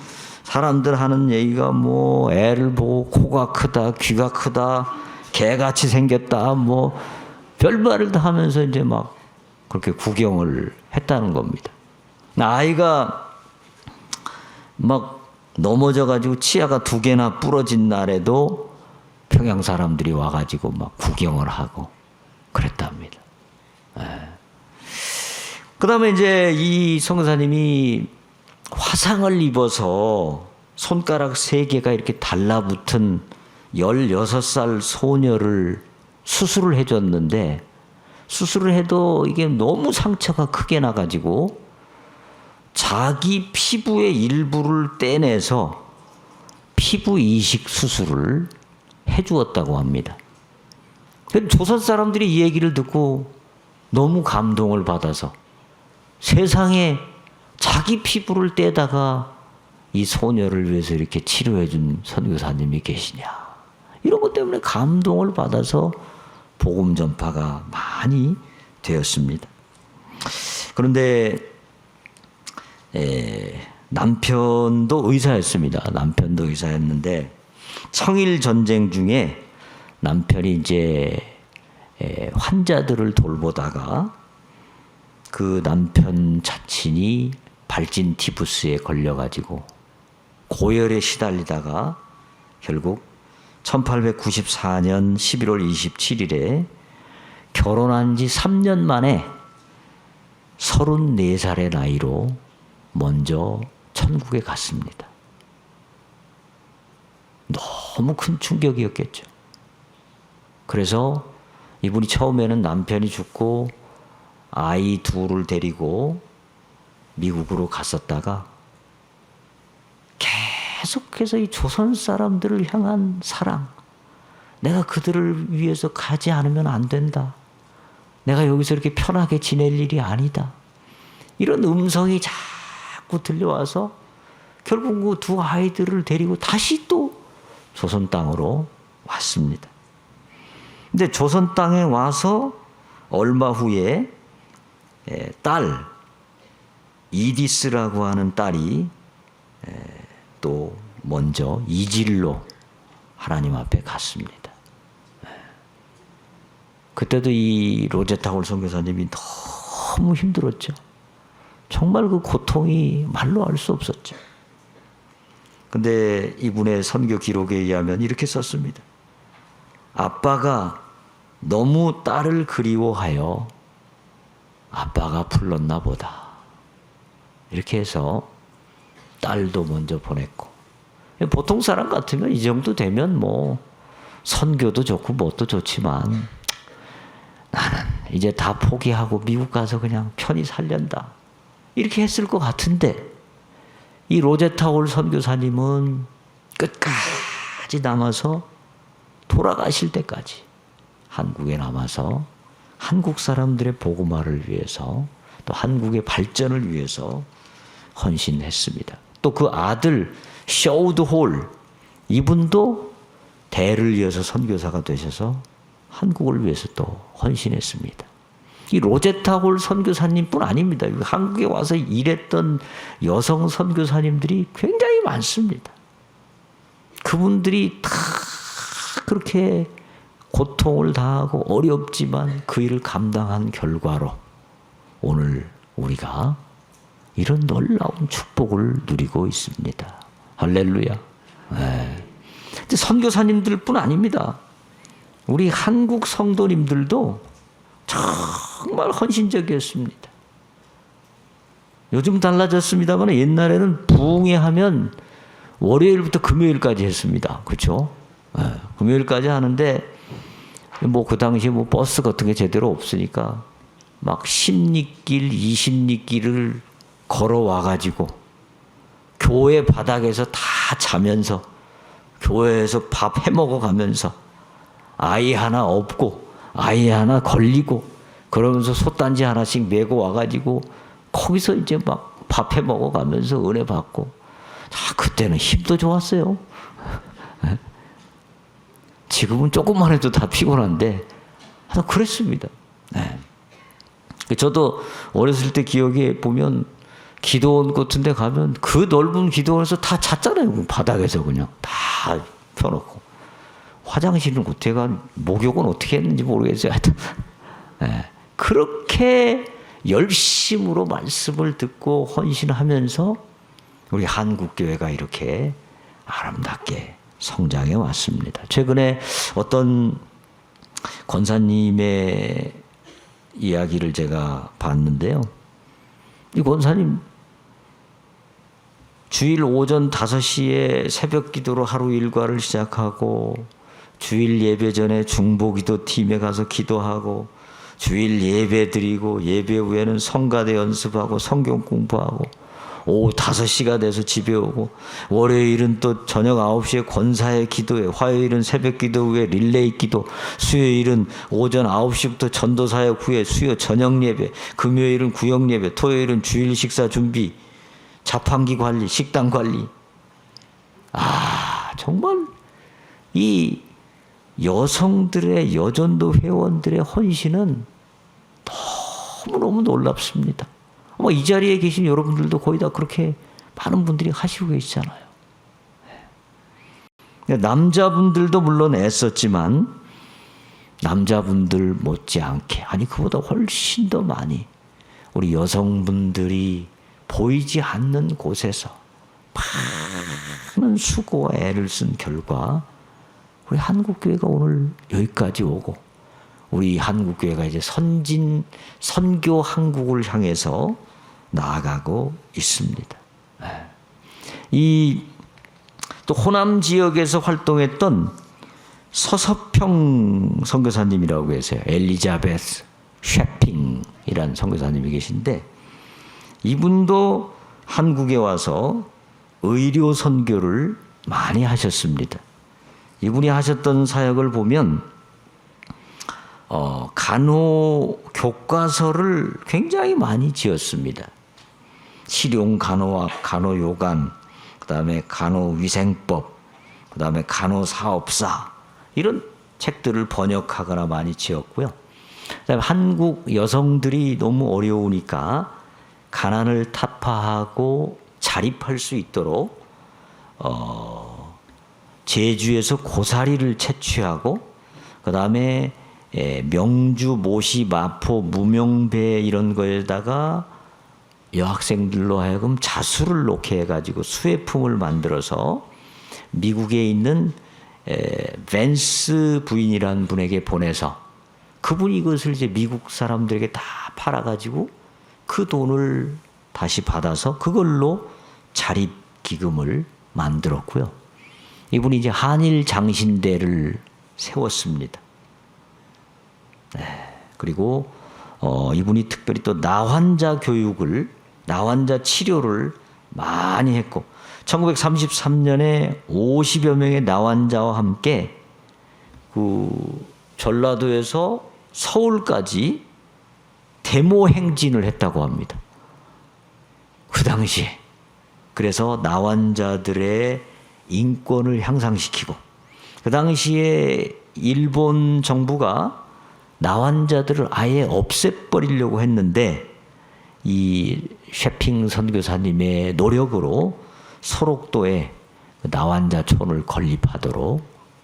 사람들 하는 얘기가 뭐 애를 보고 코가 크다, 귀가 크다, 개같이 생겼다, 뭐 별말을 다 하면서 이제 막 그렇게 구경을 했다는 겁니다. 아이가 막 넘어져가지고 치아가 2개나 부러진 날에도 평양 사람들이 와가지고 막 구경을 하고 그랬답니다. 그 다음에 이제 이 선교사님이 화상을 입어서 손가락 3개가 이렇게 달라붙은 16살 소녀를 수술을 해줬는데 수술을 해도 이게 너무 상처가 크게 나가지고 자기 피부의 일부를 떼내서 피부 이식 수술을 해주었다고 합니다. 조선 사람들이 이 얘기를 듣고 너무 감동을 받아서 세상에 자기 피부를 떼다가 이 소녀를 위해서 이렇게 치료해 준 선교사님이 계시냐. 이런 것 때문에 감동을 받아서 복음 전파가 많이 되었습니다. 그런데 남편도 의사였습니다. 남편도 의사였는데 청일 전쟁 중에 남편이 이제 환자들을 돌보다가 그 남편 자친이 발진 티푸스에 걸려가지고 고열에 시달리다가 결국 1894년 11월 27일에 결혼한 지 3년 만에 34살의 나이로 먼저 천국에 갔습니다. 너무 큰 충격이었겠죠. 그래서 이분이 처음에는 남편이 죽고 아이 2을 데리고 미국으로 갔었다가 계속해서 이 조선 사람들을 향한 사랑, 내가 그들을 위해서 가지 않으면 안 된다. 내가 여기서 이렇게 편하게 지낼 일이 아니다. 이런 음성이 자꾸 들려와서 결국 그 2 아이들을 데리고 다시 또 조선 땅으로 왔습니다. 근데 조선 땅에 와서 얼마 후에 딸 이디스라고 하는 딸이 또 먼저 이질로 하나님 앞에 갔습니다. 그때도 이 로제타 홀 선교사님이 너무 힘들었죠. 정말 그 고통이 말로 알 수 없었죠. 근데 이분의 선교 기록에 의하면 이렇게 썼습니다. 아빠가 너무 딸을 그리워하여 아빠가 불렀나 보다. 이렇게 해서 딸도 먼저 보냈고, 보통 사람 같으면 이 정도 되면 뭐 선교도 좋고 뭣도 좋지만 나는 이제 다 포기하고 미국 가서 그냥 편히 살련다. 이렇게 했을 것 같은데 이 로제타 홀 선교사님은 끝까지 남아서 돌아가실 때까지 한국에 남아서 한국 사람들의 복음화를 위해서 또 한국의 발전을 위해서 헌신했습니다. 또 그 아들 셔우드 홀, 이분도 대를 이어서 선교사가 되셔서 한국을 위해서 또 헌신했습니다. 이 로제타 홀 선교사님뿐 아닙니다. 한국에 와서 일했던 여성 선교사님들이 굉장히 많습니다. 그분들이 다 그렇게 고통을 당하고 어렵지만 그 일을 감당한 결과로 오늘 우리가 이런 놀라운 축복을 누리고 있습니다. 할렐루야. 네. 근데 선교사님들뿐 아닙니다. 우리 한국 성도님들도 정말 헌신적이었습니다. 요즘 달라졌습니다만 옛날에는 부흥회하면 월요일부터 금요일까지 했습니다. 그렇죠? 네. 금요일까지 하는데 뭐 그 당시에 뭐 버스 같은 게 제대로 없으니까 막 10리길, 20리길을 걸어와 가지고 교회 바닥에서 다 자면서 교회에서 밥 해먹어 가면서 아이 하나 업고 아이 하나 걸리고 그러면서 솥단지 하나씩 메고 와가지고 거기서 이제 막 밥 해먹어 가면서 은혜 받고 그때는 힘도 좋았어요. 지금은 조금만 해도 다 피곤한데 그랬습니다. 네. 저도 어렸을 때 기억에 보면 기도원 같은 데 가면 그 넓은 기도원에서 다 잤잖아요. 바닥에서 그냥 다 펴놓고. 화장실은 어떻게 목욕은 어떻게 했는지 모르겠어요. 하여튼 네. 그렇게 열심으로 말씀을 듣고 헌신하면서 우리 한국교회가 이렇게 아름답게 성장해 왔습니다. 최근에 어떤 권사님의 이야기를 제가 봤는데요. 이 권사님 주일 오전 5시에 새벽 기도로 하루 일과를 시작하고 주일 예배 전에 중보기도 팀에 가서 기도하고 주일 예배 드리고 예배 후에는 성가대 연습하고 성경 공부하고 오후 5시가 돼서 집에 오고 월요일은 또 저녁 9시에 권사의 기도회, 화요일은 새벽 기도 후에 릴레이 기도, 수요일은 오전 9시부터 전도사역 후에 수요 저녁 예배, 금요일은 구역 예배, 토요일은 주일 식사 준비, 자판기 관리, 식당 관리. 정말 이 여성들의 여전도 회원들의 헌신은 너무너무 놀랍습니다. 이 자리에 계신 여러분들도 거의 다 그렇게 많은 분들이 하시고 계시잖아요. 남자분들도 물론 애썼지만 남자분들 못지않게 그보다 훨씬 더 많이 우리 여성분들이 보이지 않는 곳에서 많은 수고와 애를 쓴 결과 우리 한국교회가 오늘 여기까지 오고 우리 한국교회가 이제 선교 한국을 향해서 나아가고 있습니다. 이 또 호남 지역에서 활동했던 서서평 선교사님이라고 계세요. 엘리자베스 셰핑이라는 선교사님이 계신데 이분도 한국에 와서 의료 선교를 많이 하셨습니다. 이분이 하셨던 사역을 보면 간호 교과서를 굉장히 많이 지었습니다. 실용 간호학, 간호요관, 그다음에 간호위생법, 그다음에 간호사업사 이런 책들을 번역하거나 많이 지었고요. 그다음에 한국 여성들이 너무 어려우니까 가난을 타파하고 자립할 수 있도록 제주에서 고사리를 채취하고 그다음에 명주, 모시, 마포, 무명배 이런 거에다가 여학생들로 하여금 자수를 놓게 해가지고 수혜품을 만들어서 미국에 있는 벤스 부인이라는 분에게 보내서 그분이 이것을 이제 미국 사람들에게 다 팔아가지고 그 돈을 다시 받아서 그걸로 자립기금을 만들었고요. 이분이 이제 한일 장신대를 세웠습니다. 그리고 이분이 특별히 또 나환자 교육을 나환자 치료를 많이 했고 1933년에 50여 명의 나환자와 함께 그 전라도에서 서울까지 데모 행진을 했다고 합니다. 그 당시에. 그래서 나환자들의 인권을 향상시키고 그 당시에 일본 정부가 나환자들을 아예 없애버리려고 했는데 이 셰핑 선교사님의 노력으로 소록도에 나환자촌을 건립하도록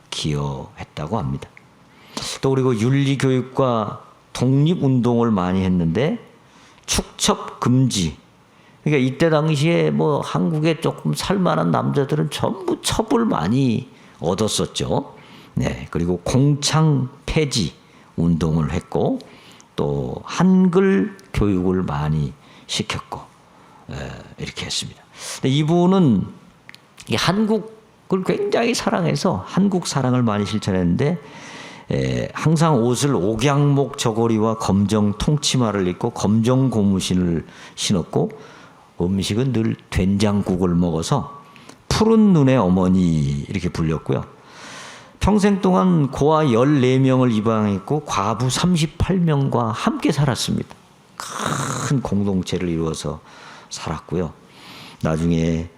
기여했다고 합니다. 또 그리고 윤리교육과 독립운동을 많이 했는데 축첩 금지, 그러니까 이때 당시에 뭐 한국에 조금 살만한 남자들은 전부 첩을 많이 얻었었죠. 네, 그리고 공창 폐지 운동을 했고 또 한글 교육을 많이 시켰고 이렇게 했습니다. 근데 이분은 이 한국을 굉장히 사랑해서 한국 사랑을 많이 실천했는데 항상 옷을 옥양목 저고리와 검정 통치마를 입고 검정 고무신을 신었고 음식은 늘 된장국을 먹어서 푸른 눈의 어머니 이렇게 불렸고요. 평생 동안 고아 14명을 입양했고 과부 38명과 함께 살았습니다. 큰 공동체를 이루어서 살았고요. 나중에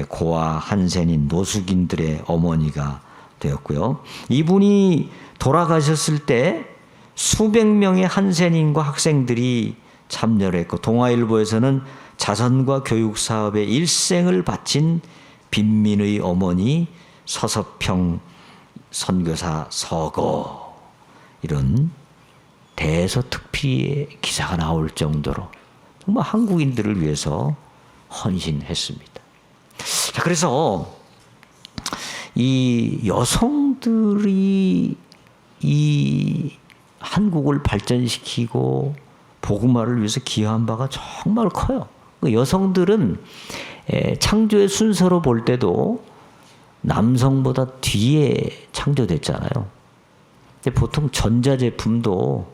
고아 한센인 노숙인들의 어머니가 되었고요. 이분이 돌아가셨을 때 수백 명의 한센인과 학생들이 참여를 했고 동아일보에서는 자선과 교육 사업에 일생을 바친 빈민의 어머니 서서평 선교사 서거 이런 대서특필의 기사가 나올 정도로 정말 한국인들을 위해서 헌신했습니다. 자, 그래서 이 여성들이 이 한국을 발전시키고 복음화를 위해서 기여한 바가 정말 커요. 여성들은 창조의 순서로 볼 때도 남성보다 뒤에 창조됐잖아요. 근데 보통 전자제품도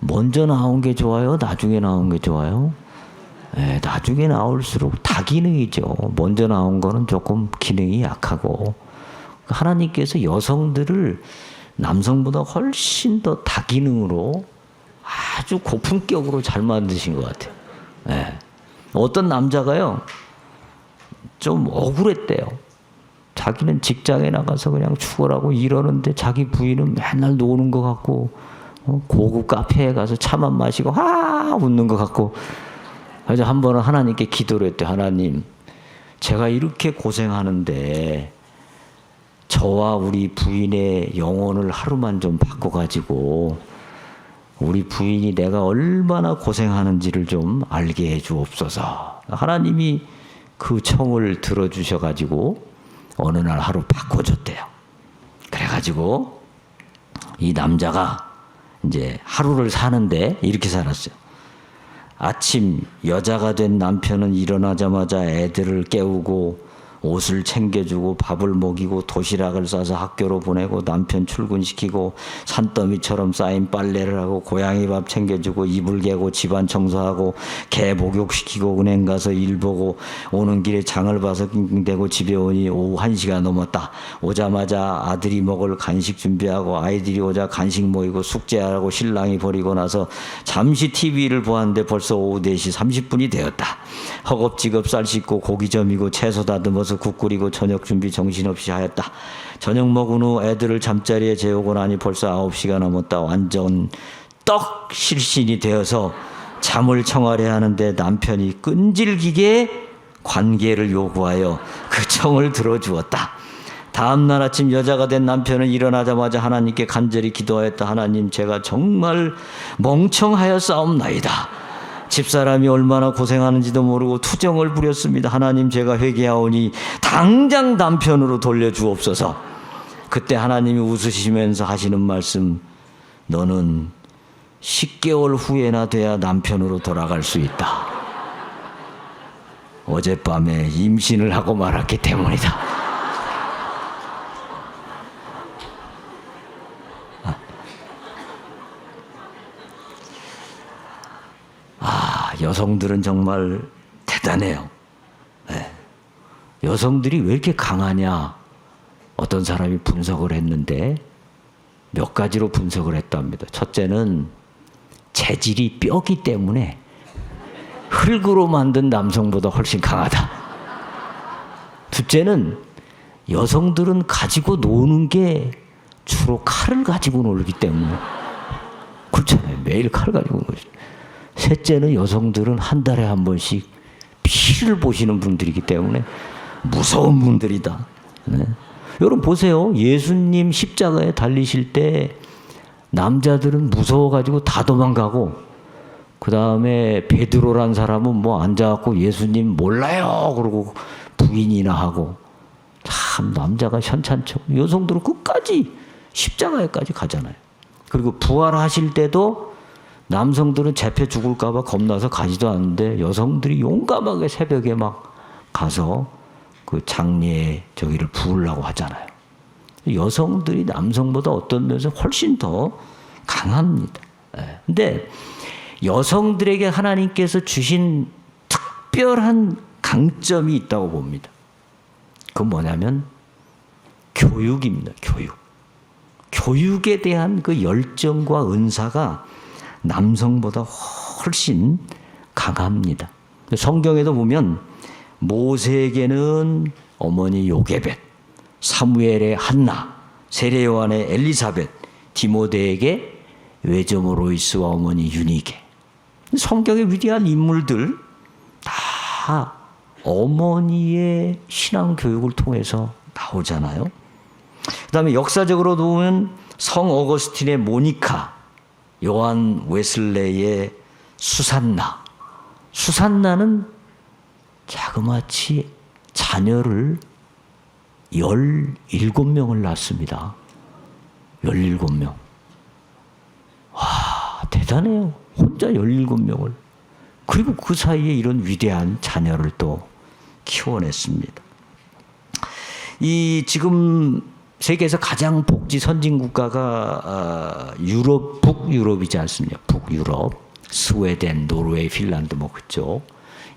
먼저 나온 게 좋아요? 나중에 나온 게 좋아요? 나중에 나올수록 다기능이죠. 먼저 나온 거는 조금 기능이 약하고 하나님께서 여성들을 남성보다 훨씬 더 다기능으로 아주 고품격으로 잘 만드신 것 같아요. 어떤 남자가요 좀 억울했대요. 자기는 직장에 나가서 그냥 죽어라고 이러는데 자기 부인은 맨날 노는 것 같고 고급 카페에 가서 차만 마시고 웃는 것 같고. 그래서 한 번은 하나님께 기도를 했대. 하나님, 제가 이렇게 고생하는데 저와 우리 부인의 영혼을 하루만 좀 바꿔가지고 우리 부인이 내가 얼마나 고생하는지를 좀 알게 해주옵소서. 하나님이 그 청을 들어주셔가지고 어느 날 하루 바꿔줬대요. 그래가지고 이 남자가 이제 하루를 사는데 이렇게 살았어요. 아침 여자가 된 남편은 일어나자마자 애들을 깨우고 옷을 챙겨주고 밥을 먹이고 도시락을 싸서 학교로 보내고 남편 출근시키고 산더미처럼 쌓인 빨래를 하고 고양이 밥 챙겨주고 이불 개고 집안 청소하고 개 목욕시키고 은행 가서 일 보고 오는 길에 장을 봐서 낑낑대고 집에 오니 오후 1시가 넘었다. 오자마자 아들이 먹을 간식 준비하고 아이들이 오자 간식 모이고 숙제하고 신랑이 버리고 나서 잠시 TV를 보았는데 벌써 오후 4시 30분이 되었다. 허겁지겁 쌀 씻고 고기 점이고 채소 다듬어서 국 끓이고 저녁 준비 정신없이 하였다. 저녁 먹은 후 애들을 잠자리에 재우고 나니 벌써 9시가 넘었다. 완전 떡 실신이 되어서 잠을 청하려 하는데 남편이 끈질기게 관계를 요구하여 그 청을 들어주었다. 다음날 아침 여자가 된 남편은 일어나자마자 하나님께 간절히 기도하였다. 하나님, 제가 정말 멍청하였사옵나이다. 집사람이 얼마나 고생하는지도 모르고 투정을 부렸습니다. 하나님, 제가 회개하오니 당장 남편으로 돌려주옵소서. 그때 하나님이 웃으시면서 하시는 말씀, 너는 10개월 후에나 돼야 남편으로 돌아갈 수 있다. 어젯밤에 임신을 하고 말았기 때문이다. 여성들은 정말 대단해요. 네. 여성들이 왜 이렇게 강하냐? 어떤 사람이 분석을 했는데 몇 가지로 분석을 했답니다. 첫째는 재질이 뼈기 때문에 흙으로 만든 남성보다 훨씬 강하다. 둘째는 여성들은 가지고 노는 게 주로 칼을 가지고 놀기 때문에 그렇잖아요. 매일 칼 가지고 놀죠. 셋째는 여성들은 한 달에 한 번씩 피를 보시는 분들이기 때문에 무서운 분들이다. 네. 여러분 보세요. 예수님 십자가에 달리실 때 남자들은 무서워가지고 다 도망가고 그 다음에 베드로란 사람은 뭐 앉아갖고 예수님 몰라요 그러고 부인이나 하고, 참 남자가 현찮죠. 여성들은 끝까지 십자가에까지 가잖아요. 그리고 부활하실 때도 남성들은 잡혀 죽을까 봐 겁나서 가지도 않는데 여성들이 용감하게 새벽에 막 가서 그 장례 저기를 부으려고 하잖아요. 여성들이 남성보다 어떤 면에서 훨씬 더 강합니다. 근데 여성들에게 하나님께서 주신 특별한 강점이 있다고 봅니다. 그건 뭐냐면 교육입니다. 교육에 대한 그 열정과 은사가 남성보다 훨씬 강합니다. 성경에도 보면 모세에게는 어머니 요게벳, 사무엘의 한나, 세례요한의 엘리사벳, 디모데에게 외조모 로이스와 어머니 유니게. 성경의 위대한 인물들 다 어머니의 신앙 교육을 통해서 나오잖아요. 그 다음에 역사적으로 보면 성 어거스틴의 모니카, 요한 웨슬레의 수산나. 수산나는 자그마치 자녀를 17명을 낳습니다. 17명. 와, 대단해요. 혼자 17명을. 그리고 그 사이에 이런 위대한 자녀를 또 키워냈습니다. 이 지금 세계에서 가장 복지 선진 국가가 유럽, 북유럽이지 않습니까? 북유럽, 스웨덴, 노르웨이, 핀란드 뭐 그쪽.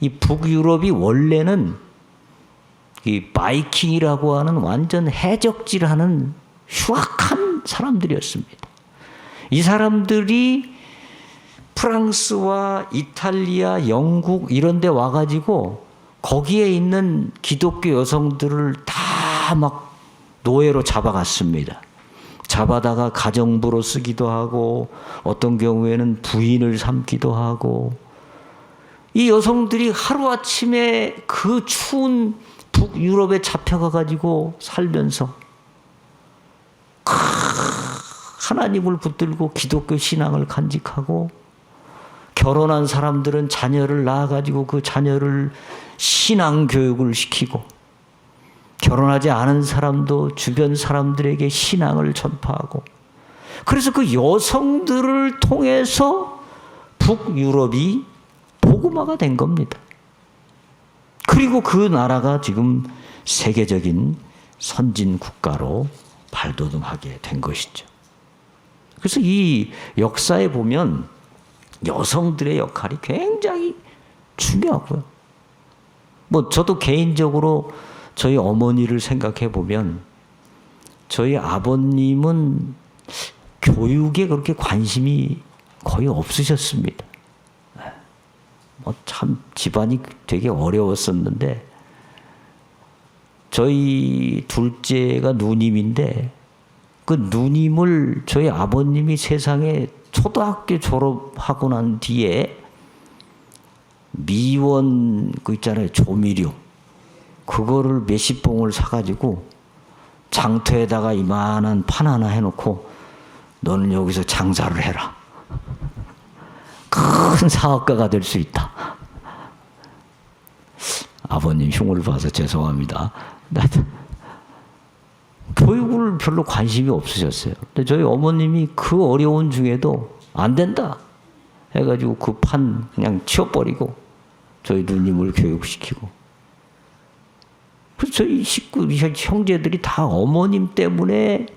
이 북유럽이 원래는 이 바이킹이라고 하는 완전 해적질하는 흉악한 사람들이었습니다. 이 사람들이 프랑스와 이탈리아, 영국 이런 데 와가지고 거기에 있는 기독교 여성들을 다 막 노예로 잡아갔습니다. 잡아다가 가정부로 쓰기도 하고 어떤 경우에는 부인을 삼기도 하고, 이 여성들이 하루아침에 그 추운 북유럽에 잡혀가가지고 살면서 하나님을 붙들고 기독교 신앙을 간직하고, 결혼한 사람들은 자녀를 낳아가지고 그 자녀를 신앙 교육을 시키고, 결혼하지 않은 사람도 주변 사람들에게 신앙을 전파하고, 그래서 그 여성들을 통해서 북유럽이 복음화가 된 겁니다. 그리고 그 나라가 지금 세계적인 선진 국가로 발돋움하게 된 것이죠. 그래서 이 역사에 보면 여성들의 역할이 굉장히 중요하고요. 뭐 저도 개인적으로 저희 어머니를 생각해 보면 저희 아버님은 교육에 그렇게 관심이 거의 없으셨습니다. 참 집안이 되게 어려웠었는데, 저희 둘째가 누님인데 그 누님을 저희 아버님이 세상에 초등학교 졸업하고 난 뒤에 미원 그 있잖아요, 조미료, 그거를 몇십 봉을 사가지고 장터에다가 이만한 판 하나 해놓고 너는 여기서 장사를 해라. 큰 사업가가 될 수 있다. 아버님 흉을 봐서 죄송합니다. 교육을 별로 관심이 없으셨어요. 근데 저희 어머님이 그 어려운 중에도 안 된다 해가지고 그 판 그냥 치워버리고 저희 누님을 교육시키고, 그래서 저희 식구, 형제들이 다 어머님 때문에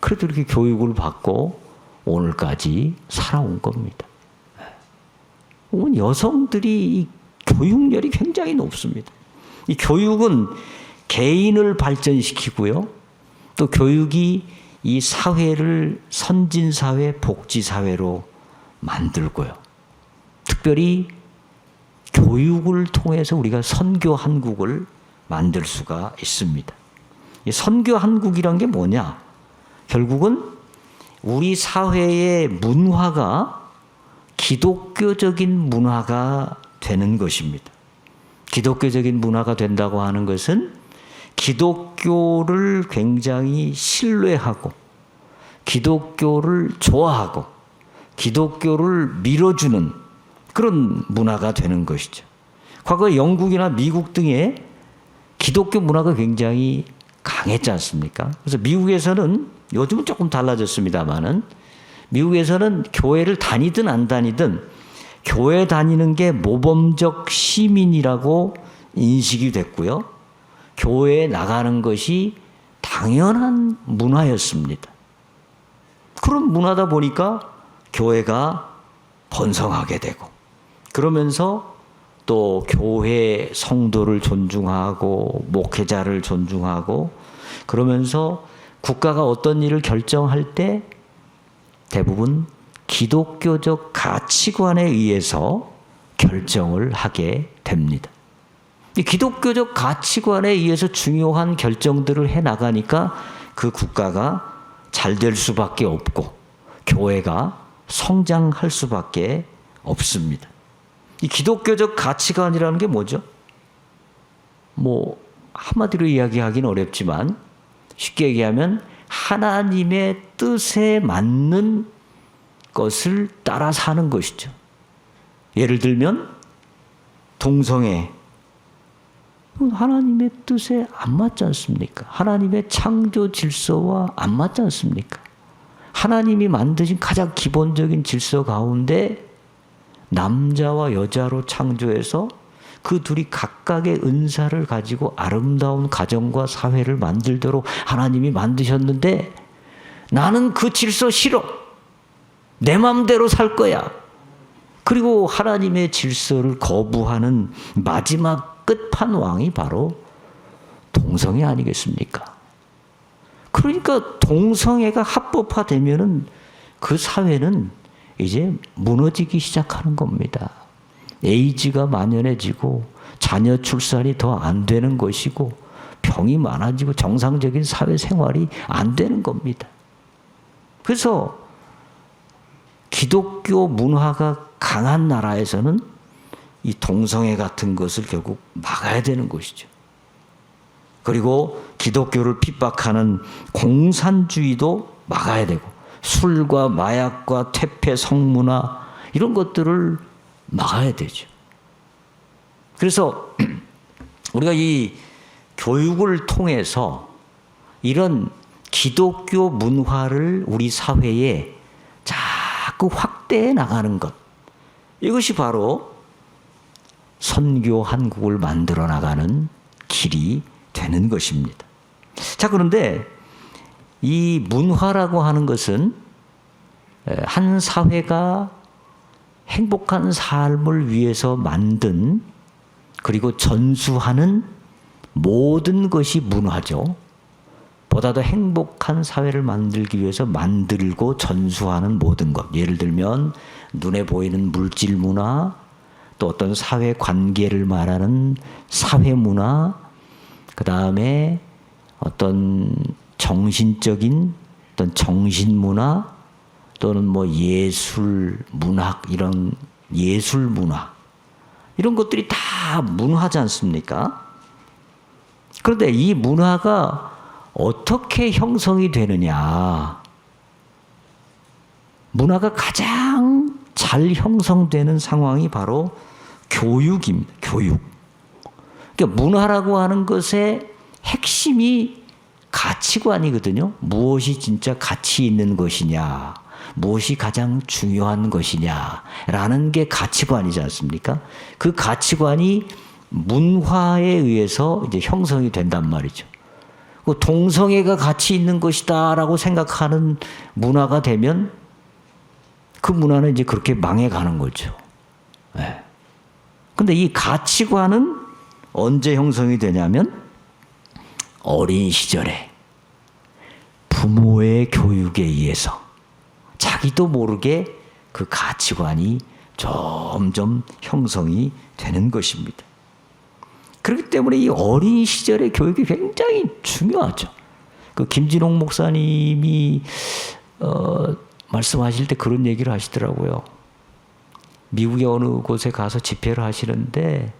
그래도 이렇게 교육을 받고 오늘까지 살아온 겁니다. 여성들이 이 교육열이 굉장히 높습니다. 이 교육은 개인을 발전시키고요, 또 교육이 이 사회를 선진사회, 복지사회로 만들고요. 특별히 교육을 통해서 우리가 선교 한국을 만들 수가 있습니다. 이 선교 한국이란 게 뭐냐? 결국은 우리 사회의 문화가 기독교적인 문화가 되는 것입니다. 기독교적인 문화가 된다고 하는 것은 기독교를 굉장히 신뢰하고, 기독교를 좋아하고, 기독교를 밀어주는 그런 문화가 되는 것이죠. 과거 영국이나 미국 등의 기독교 문화가 굉장히 강했지 않습니까? 그래서 미국에서는 요즘은 조금 달라졌습니다만은 미국에서는 교회를 다니든 안 다니든 교회 다니는 게 모범적 시민이라고 인식이 됐고요. 교회에 나가는 것이 당연한 문화였습니다. 그런 문화다 보니까 교회가 번성하게 되고 그러면서 또 교회 성도를 존중하고 목회자를 존중하고 그러면서 국가가 어떤 일을 결정할 때 대부분 기독교적 가치관에 의해서 결정을 하게 됩니다. 이 기독교적 가치관에 의해서 중요한 결정들을 해나가니까 그 국가가 잘 될 수밖에 없고 교회가 성장할 수밖에 없습니다. 이 기독교적 가치관이라는 게 뭐죠? 한마디로 이야기하기는 어렵지만 쉽게 얘기하면 하나님의 뜻에 맞는 것을 따라 사는 것이죠. 예를 들면 동성애. 하나님의 뜻에 안 맞지 않습니까? 하나님의 창조 질서와 안 맞지 않습니까? 하나님이 만드신 가장 기본적인 질서 가운데 남자와 여자로 창조해서 그 둘이 각각의 은사를 가지고 아름다운 가정과 사회를 만들도록 하나님이 만드셨는데 나는 그 질서 싫어. 내 마음대로 살 거야. 그리고 하나님의 질서를 거부하는 마지막 끝판왕이 바로 동성애 아니겠습니까? 그러니까 동성애가 합법화되면은 그 사회는 이제 무너지기 시작하는 겁니다. 에이즈가 만연해지고 자녀 출산이 더 안 되는 것이고 병이 많아지고 정상적인 사회생활이 안 되는 겁니다. 그래서 기독교 문화가 강한 나라에서는 이 동성애 같은 것을 결국 막아야 되는 것이죠. 그리고 기독교를 핍박하는 공산주의도 막아야 되고 술과 마약과 퇴폐 성문화 이런 것들을 막아야 되죠. 그래서 우리가 이 교육을 통해서 이런 기독교 문화를 우리 사회에 자꾸 확대해 나가는 것, 이것이 바로 선교 한국을 만들어 나가는 길이 되는 것입니다. 자, 그런데 이 문화라고 하는 것은 한 사회가 행복한 삶을 위해서 만든 그리고 전수하는 모든 것이 문화죠. 보다 더 행복한 사회를 만들기 위해서 만들고 전수하는 모든 것. 예를 들면 눈에 보이는 물질 문화, 또 어떤 사회 관계를 말하는 사회 문화, 그 다음에 어떤 정신적인 어떤 정신 문화, 또는 예술, 문학, 이런 예술 문화, 이런 것들이 다 문화지 않습니까? 그런데 이 문화가 어떻게 형성이 되느냐? 문화가 가장 잘 형성되는 상황이 바로 교육입니다. 교육. 그러니까 문화라고 하는 것의 핵심이 가치관이거든요. 무엇이 진짜 가치 있는 것이냐, 무엇이 가장 중요한 것이냐라는 게 가치관이지 않습니까? 그 가치관이 문화에 의해서 이제 형성이 된단 말이죠. 동성애가 가치 있는 것이다라고 생각하는 문화가 되면 그 문화는 이제 그렇게 망해가는 거죠. 네. 근데 이 가치관은 언제 형성이 되냐면 어린 시절에 부모의 교육에 의해서 자기도 모르게 그 가치관이 점점 형성이 되는 것입니다. 그렇기 때문에 이 어린 시절의 교육이 굉장히 중요하죠. 그 김진홍 목사님이 말씀하실 때 그런 얘기를 하시더라고요. 미국의 어느 곳에 가서 집회를 하시는데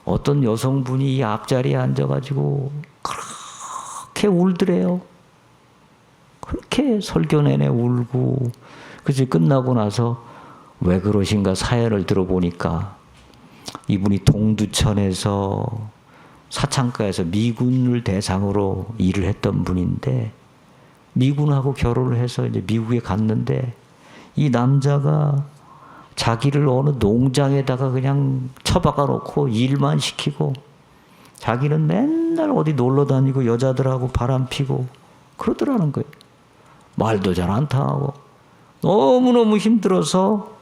어떤 여성분이 이 앞자리에 앉아가지고 그렇게 울더래요. 그렇게 설교 내내 울고, 그래서 끝나고 나서 왜 그러신가 사연을 들어보니까 이분이 동두천에서 사창가에서 미군을 대상으로 일을 했던 분인데 미군하고 결혼을 해서 이제 미국에 갔는데 이 남자가 자기를 어느 농장에다가 그냥 처박아 놓고 일만 시키고 자기는 맨날 어디 놀러 다니고 여자들하고 바람 피고 그러더라는 거예요. 말도 잘 안 통하고 너무너무 힘들어서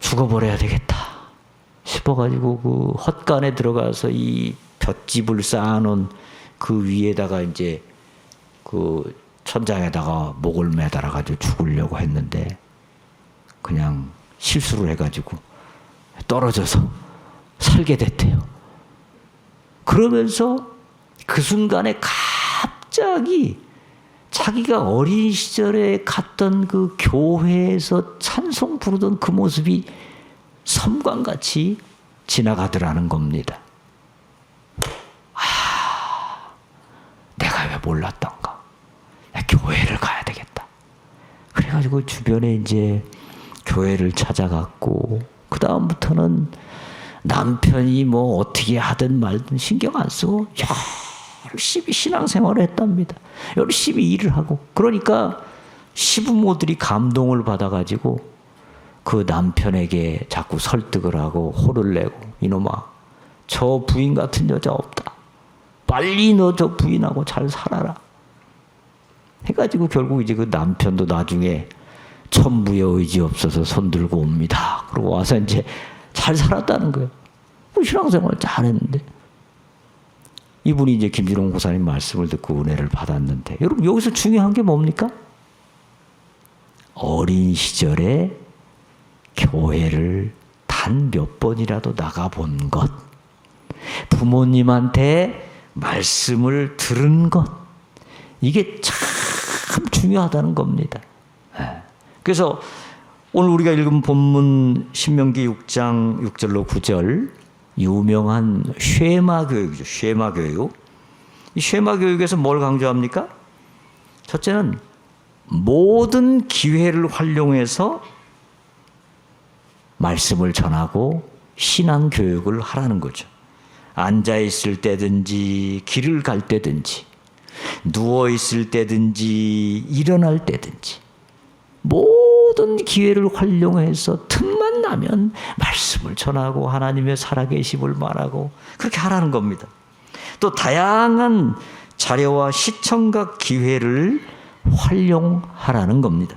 죽어버려야 되겠다 싶어가지고 그 헛간에 들어가서 이 볏짚을 쌓아놓은 그 위에다가 이제 그 천장에다가 목을 매달아가지고 죽으려고 했는데 그냥 실수를 해가지고 떨어져서 살게 됐대요. 그러면서 그 순간에 갑자기 자기가 어린 시절에 갔던 그 교회에서 찬송 부르던 그 모습이 섬광같이 지나가더라는 겁니다. 내가 왜 몰랐던가? 나 교회를 가야 되겠다. 그래가지고 주변에 이제 교회를 찾아갔고 그 다음부터는 남편이 뭐 어떻게 하든 말든 신경 안 쓰고 열심히 신앙생활을 했답니다. 열심히 일을 하고 그러니까 시부모들이 감동을 받아가지고 그 남편에게 자꾸 설득을 하고 호를 내고 이놈아 저 부인 같은 여자 없다. 빨리 너 저 부인하고 잘 살아라. 해가지고 결국 이제 그 남편도 나중에 천부의 의지 없어서 손들고 옵니다. 그러고 와서 이제 잘 살았다는 거예요. 신앙생활 잘했는데 이분이 이제 김진홍 고사님 말씀을 듣고 은혜를 받았는데 여러분 여기서 중요한 게 뭡니까? 어린 시절에 교회를 단 몇 번이라도 나가본 것, 부모님한테 말씀을 들은 것, 이게 참 중요하다는 겁니다. 그래서 오늘 우리가 읽은 본문 신명기 6장 6절로 9절 유명한 쉐마 교육이죠. 쉐마 교육. 이 쉐마 교육에서 뭘 강조합니까? 첫째는 모든 기회를 활용해서 말씀을 전하고 신앙 교육을 하라는 거죠. 앉아 있을 때든지 길을 갈 때든지 누워 있을 때든지 일어날 때든지 모든 기회를 활용해서 틈만 나면 말씀을 전하고 하나님의 살아계심을 말하고 그렇게 하라는 겁니다. 또 다양한 자료와 시청각 기회를 활용하라는 겁니다.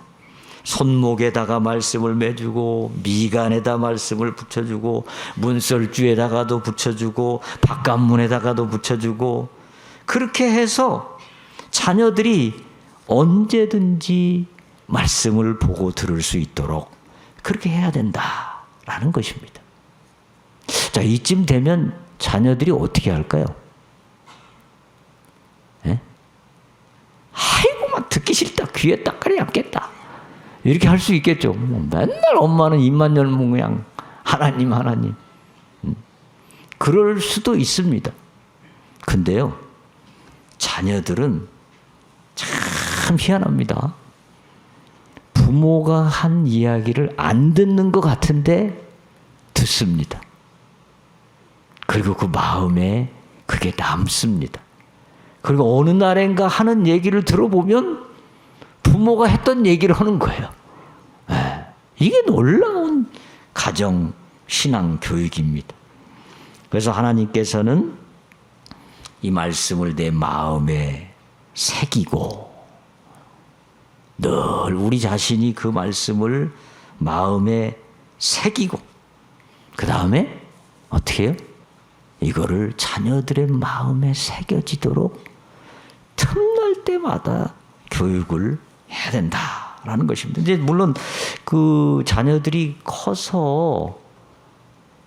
손목에다가 말씀을 매주고 미간에다 말씀을 붙여주고 문설주에다가도 붙여주고 바깥문에다가도 붙여주고 그렇게 해서 자녀들이 언제든지 말씀을 보고 들을 수 있도록 그렇게 해야 된다라는 것입니다. 자, 이쯤 되면 자녀들이 어떻게 할까요? 예? 아이고 막 듣기 싫다. 귀에 딱가리 앉겠다. 이렇게 할 수 있겠죠. 맨날 엄마는 입만 열면 그냥 하나님. 그럴 수도 있습니다. 근데요, 자녀들은 참 희한합니다. 부모가 한 이야기를 안 듣는 것 같은데 듣습니다. 그리고 그 마음에 그게 남습니다. 그리고 어느 날인가 하는 얘기를 들어보면 부모가 했던 얘기를 하는 거예요. 이게 놀라운 가정 신앙 교육입니다. 그래서 하나님께서는 이 말씀을 내 마음에 새기고 늘 우리 자신이 그 말씀을 마음에 새기고 그 다음에 어떻게 해요? 이거를 자녀들의 마음에 새겨지도록 틈날 때마다 교육을 해야 된다라는 것입니다. 이제 물론 그 자녀들이 커서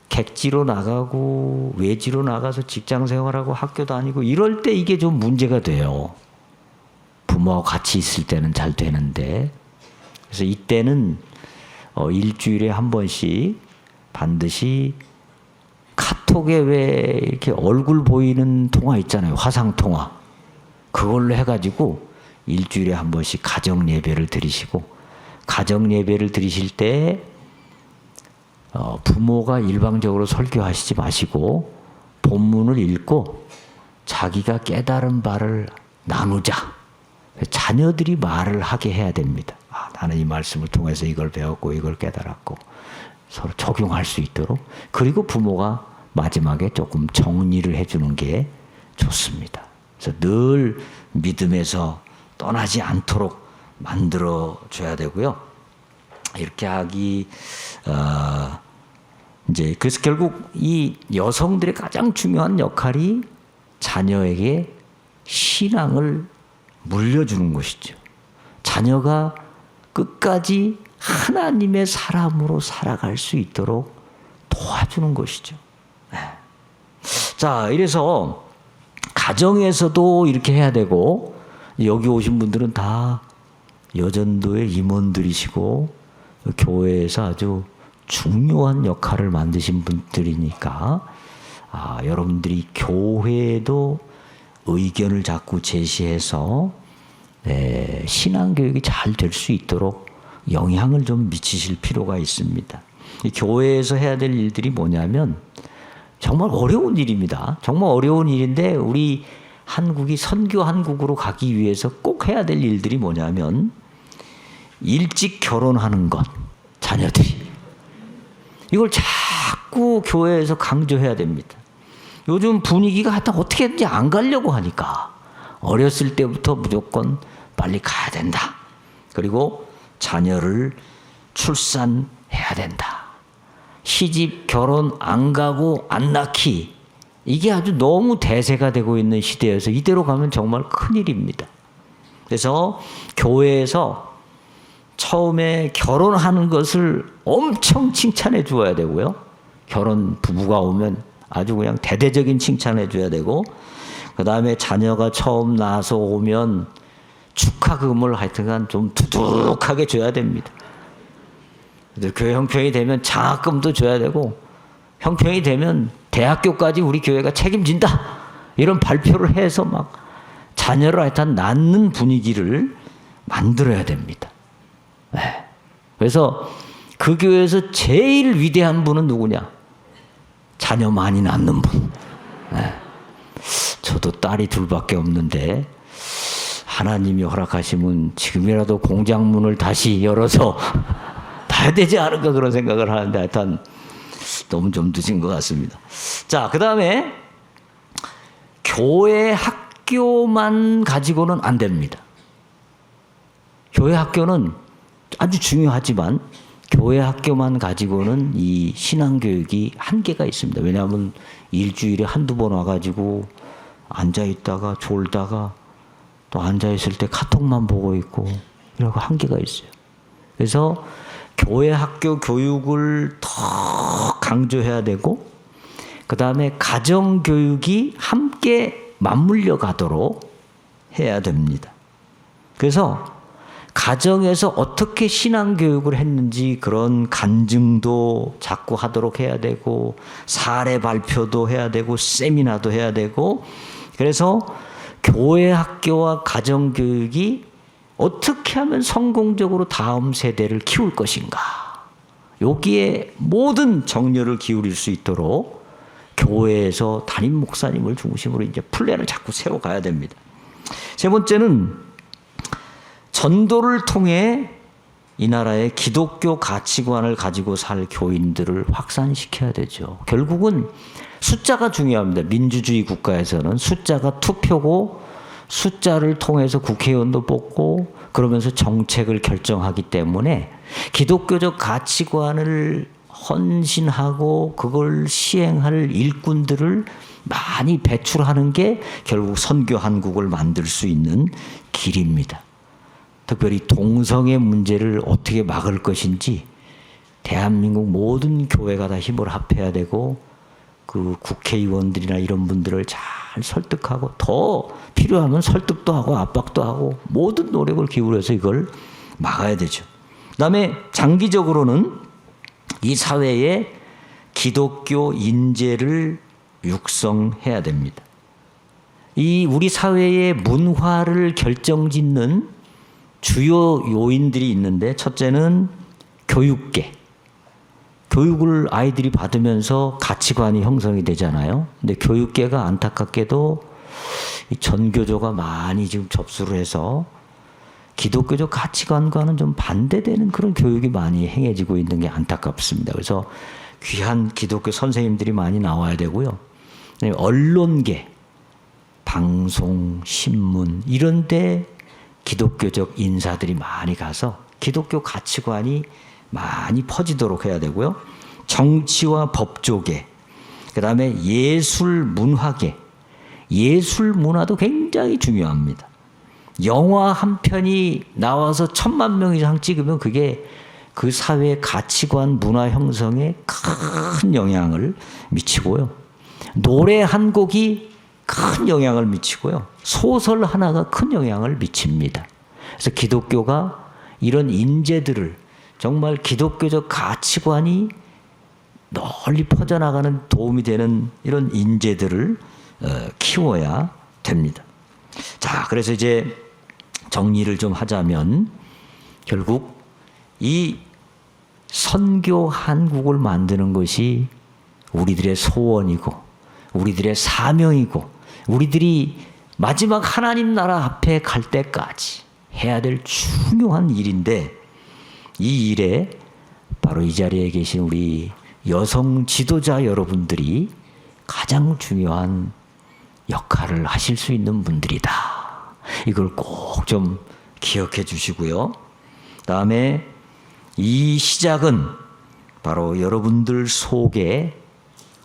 객지로 나가고 외지로 나가서 직장 생활하고 학교 다니고 이럴 때 이게 좀 문제가 돼요. 부모와 같이 있을 때는 잘 되는데 그래서 이때는 일주일에 한 번씩 반드시 카톡에 왜 이렇게 얼굴 보이는 통화 있잖아요. 화상 통화. 그걸로 해가지고 일주일에 한 번씩 가정 예배를 드리시고 가정 예배를 드리실 때 부모가 일방적으로 설교하시지 마시고 본문을 읽고 자기가 깨달은 바를 나누자. 자녀들이 말을 하게 해야 됩니다. 나는 이 말씀을 통해서 이걸 배웠고 이걸 깨달았고 서로 적용할 수 있도록. 그리고 부모가 마지막에 조금 정리를 해주는 게 좋습니다. 그래서 늘 믿음에서 떠나지 않도록 만들어줘야 되고요. 이렇게 하기 이제 그래서 결국 이 여성들의 가장 중요한 역할이 자녀에게 신앙을 물려주는 것이죠. 자녀가 끝까지 하나님의 사람으로 살아갈 수 있도록 도와주는 것이죠. 자, 이래서 가정에서도 이렇게 해야 되고, 여기 오신 분들은 다 여전도의 임원들이시고 교회에서 아주 중요한 역할을 만드신 분들이니까 여러분들이 교회에도 의견을 자꾸 제시해서 신앙교육이 잘 될 수 있도록 영향을 좀 미치실 필요가 있습니다. 이 교회에서 해야 될 일들이 뭐냐면 정말 어려운 일입니다. 정말 어려운 일인데 우리 한국이 선교 한국으로 가기 위해서 꼭 해야 될 일들이 뭐냐면 일찍 결혼하는 것, 자녀들이. 이걸 자꾸 교회에서 강조해야 됩니다. 요즘 분위기가 하여튼 어떻게든지 안 가려고 하니까 어렸을 때부터 무조건 빨리 가야 된다. 그리고 자녀를 출산해야 된다. 시집, 결혼 안 가고 안 낳기. 이게 아주 너무 대세가 되고 있는 시대여서 이대로 가면 정말 큰일입니다. 그래서 교회에서 처음에 결혼하는 것을 엄청 칭찬해 주어야 되고요. 결혼 부부가 오면 아주 그냥 대대적인 칭찬해 줘야 되고, 그 다음에 자녀가 처음 나서 오면 축하금을 하여튼간 좀 두둑하게 줘야 됩니다. 교회 형편이 되면 장학금도 줘야 되고, 형편이 되면 대학교까지 우리 교회가 책임진다. 이런 발표를 해서 막 자녀를 하여튼 낳는 분위기를 만들어야 됩니다. 그래서 그 교회에서 제일 위대한 분은 누구냐? 자녀 많이 낳는 분. 저도 딸이 둘밖에 없는데 하나님이 허락하시면 지금이라도 공장문을 다시 열어서 봐야 되지 않을까 그런 생각을 하는데 하여튼 너무 좀 늦은 것 같습니다. 자, 그 다음에 교회 학교만 가지고는 안 됩니다. 교회 학교는 아주 중요하지만 교회 학교만 가지고는 이 신앙교육이 한계가 있습니다. 왜냐하면 일주일에 한두 번 와가지고 앉아있다가 졸다가 또 앉아있을 때 카톡만 보고 있고 이러고 한계가 있어요. 그래서 교회 학교 교육을 더 강조해야 되고, 그 다음에 가정교육이 함께 맞물려 가도록 해야 됩니다. 그래서 가정에서 어떻게 신앙교육을 했는지 그런 간증도 자꾸 하도록 해야 되고, 사례 발표도 해야 되고, 세미나도 해야 되고, 그래서 교회 학교와 가정교육이 어떻게 하면 성공적으로 다음 세대를 키울 것인가, 여기에 모든 정열을 기울일 수 있도록 교회에서 담임 목사님을 중심으로 이제 플랜을 자꾸 세워가야 됩니다. 세 번째는 전도를 통해 이 나라의 기독교 가치관을 가지고 살 교인들을 확산시켜야 되죠. 결국은 숫자가 중요합니다. 민주주의 국가에서는 숫자가 투표고, 숫자를 통해서 국회의원도 뽑고 그러면서 정책을 결정하기 때문에 기독교적 가치관을 헌신하고 그걸 시행할 일꾼들을 많이 배출하는 게 결국 선교 한국을 만들 수 있는 길입니다. 특별히 동성애 문제를 어떻게 막을 것인지 대한민국 모든 교회가 다 힘을 합해야 되고, 그 국회의원들이나 이런 분들을 잘 설득하고, 더 필요하면 설득도 하고 압박도 하고 모든 노력을 기울여서 이걸 막아야 되죠. 그 다음에 장기적으로는 이 사회에 기독교 인재를 육성해야 됩니다. 이 우리 사회의 문화를 결정짓는 주요 요인들이 있는데, 첫째는 교육계. 교육을 아이들이 받으면서 가치관이 형성이 되잖아요. 근데 교육계가 안타깝게도 이 전교조가 많이 지금 접수를 해서 기독교적 가치관과는 좀 반대되는 그런 교육이 많이 행해지고 있는 게 안타깝습니다. 그래서 귀한 기독교 선생님들이 많이 나와야 되고요. 언론계, 방송, 신문 이런 데 기독교적 인사들이 많이 가서 기독교 가치관이 많이 퍼지도록 해야 되고요. 정치와 법조계, 그 다음에 예술 문화계, 예술 문화도 굉장히 중요합니다. 영화 한 편이 나와서 1000만 명 이상 찍으면 그게 그 사회의 가치관, 문화 형성에 큰 영향을 미치고요. 노래 한 곡이 큰 영향을 미치고요. 소설 하나가 큰 영향을 미칩니다. 그래서 기독교가 이런 인재들을 정말 기독교적 가치관이 널리 퍼져나가는 도움이 되는 이런 인재들을 키워야 됩니다. 자, 그래서 이제 정리를 좀 하자면 결국 이 선교 한국을 만드는 것이 우리들의 소원이고 우리들의 사명이고 우리들이 마지막 하나님 나라 앞에 갈 때까지 해야 될 중요한 일인데, 이 일에 바로 이 자리에 계신 우리 여성 지도자 여러분들이 가장 중요한 역할을 하실 수 있는 분들이다. 이걸 꼭 좀 기억해 주시고요. 다음에 이 시작은 바로 여러분들 속에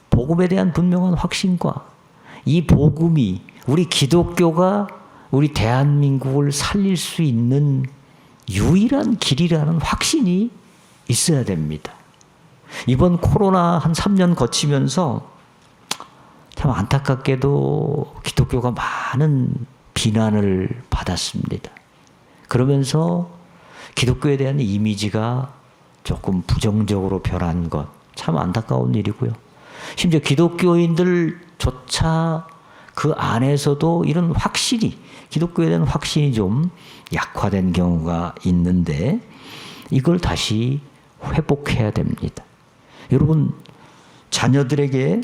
복음에 대한 분명한 확신과 이 복음이 우리 기독교가 우리 대한민국을 살릴 수 있는 유일한 길이라는 확신이 있어야 됩니다. 이번 코로나 한 3년 거치면서 참 안타깝게도 기독교가 많은 비난을 받았습니다. 그러면서 기독교에 대한 이미지가 조금 부정적으로 변한 것, 참 안타까운 일이고요. 심지어 기독교인들조차 그 안에서도 이런 확신이, 기독교에 대한 확신이 좀 약화된 경우가 있는데 이걸 다시 회복해야 됩니다. 여러분, 자녀들에게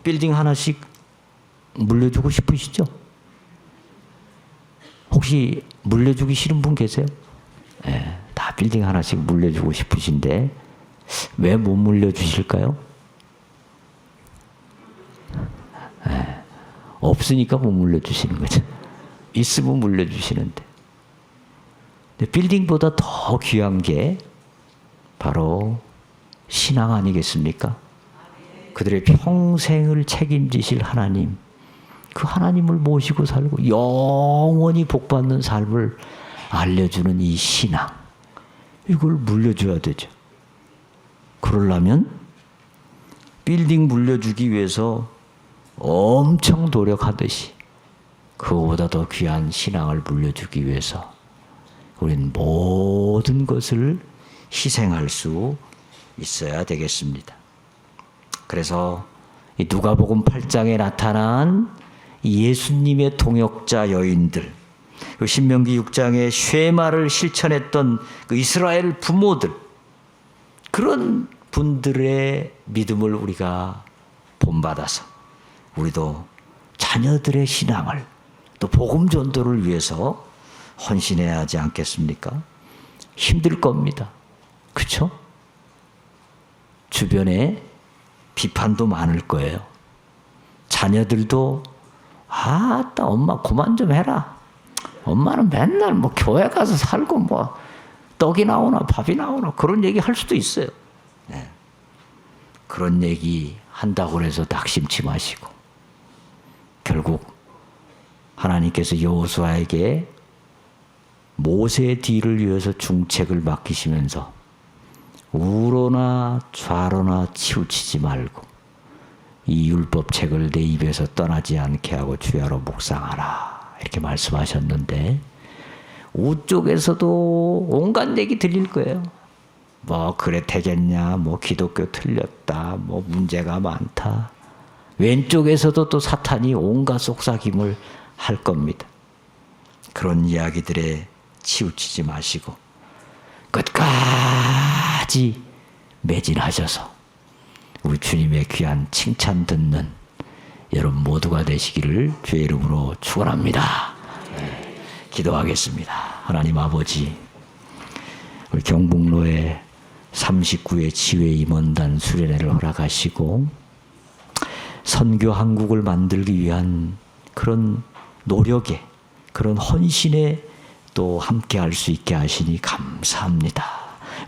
빌딩 하나씩 물려주고 싶으시죠? 혹시 물려주기 싫은 분 계세요? 네, 다 빌딩 하나씩 물려주고 싶으신데 왜 못 물려주실까요? 네, 없으니까 못 물려주시는 거죠. 있으면 물려주시는데. 근데 빌딩보다 더 귀한 게 바로 신앙 아니겠습니까? 그들의 평생을 책임지실 하나님, 그 하나님을 모시고 살고 영원히 복받는 삶을 알려주는 이 신앙, 이걸 물려줘야 되죠. 그러려면 빌딩 물려주기 위해서 엄청 노력하듯이 그거보다 더 귀한 신앙을 물려주기 위해서 우리는 모든 것을 희생할 수 있어야 되겠습니다. 그래서 이 누가복음 8장에 나타난 예수님의 동역자 여인들, 그 신명기 6장의 쉐마를 실천했던 그 이스라엘 부모들, 그런 분들의 믿음을 우리가 본받아서 우리도 자녀들의 신앙을 또 복음 전도를 위해서 헌신해야 하지 않겠습니까? 힘들 겁니다. 그렇죠? 주변에 비판도 많을 거예요. 자녀들도 아따 엄마 그만 좀 해라. 엄마는 맨날 뭐 교회 가서 살고 뭐 떡이 나오나 밥이 나오나 그런 얘기 할 수도 있어요. 네. 그런 얘기 한다고 해서 낙심치 마시고 결국 하나님께서 여호수아에게 모세의 뒤를 위해서 중책을 맡기시면서 우로나 좌로나 치우치지 말고 이 율법책을 내 입에서 떠나지 않게 하고 주야로 묵상하라 이렇게 말씀하셨는데 우쪽에서도 온갖 얘기 들릴 거예요. 뭐 그래 되겠냐, 뭐 기독교 틀렸다, 뭐 문제가 많다. 왼쪽에서도 또 사탄이 온갖 속삭임을 할 겁니다. 그런 이야기들에 치우치지 마시고 끝까지 매진하셔서 우리 주님의 귀한 칭찬 듣는 여러분 모두가 되시기를 주의 이름으로 축원합니다. 기도하겠습니다. 하나님 아버지, 우리 경북로에 39회 지회 임원단 수련회를 허락하시고 선교 한국을 만들기 위한 그런 노력에, 그런 헌신에 또 함께 할 수 있게 하시니 감사합니다.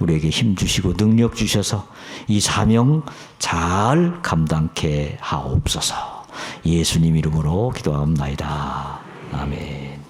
우리에게 힘 주시고 능력 주셔서 이 사명 잘 감당케 하옵소서. 예수님 이름으로 기도합나이다. 아멘.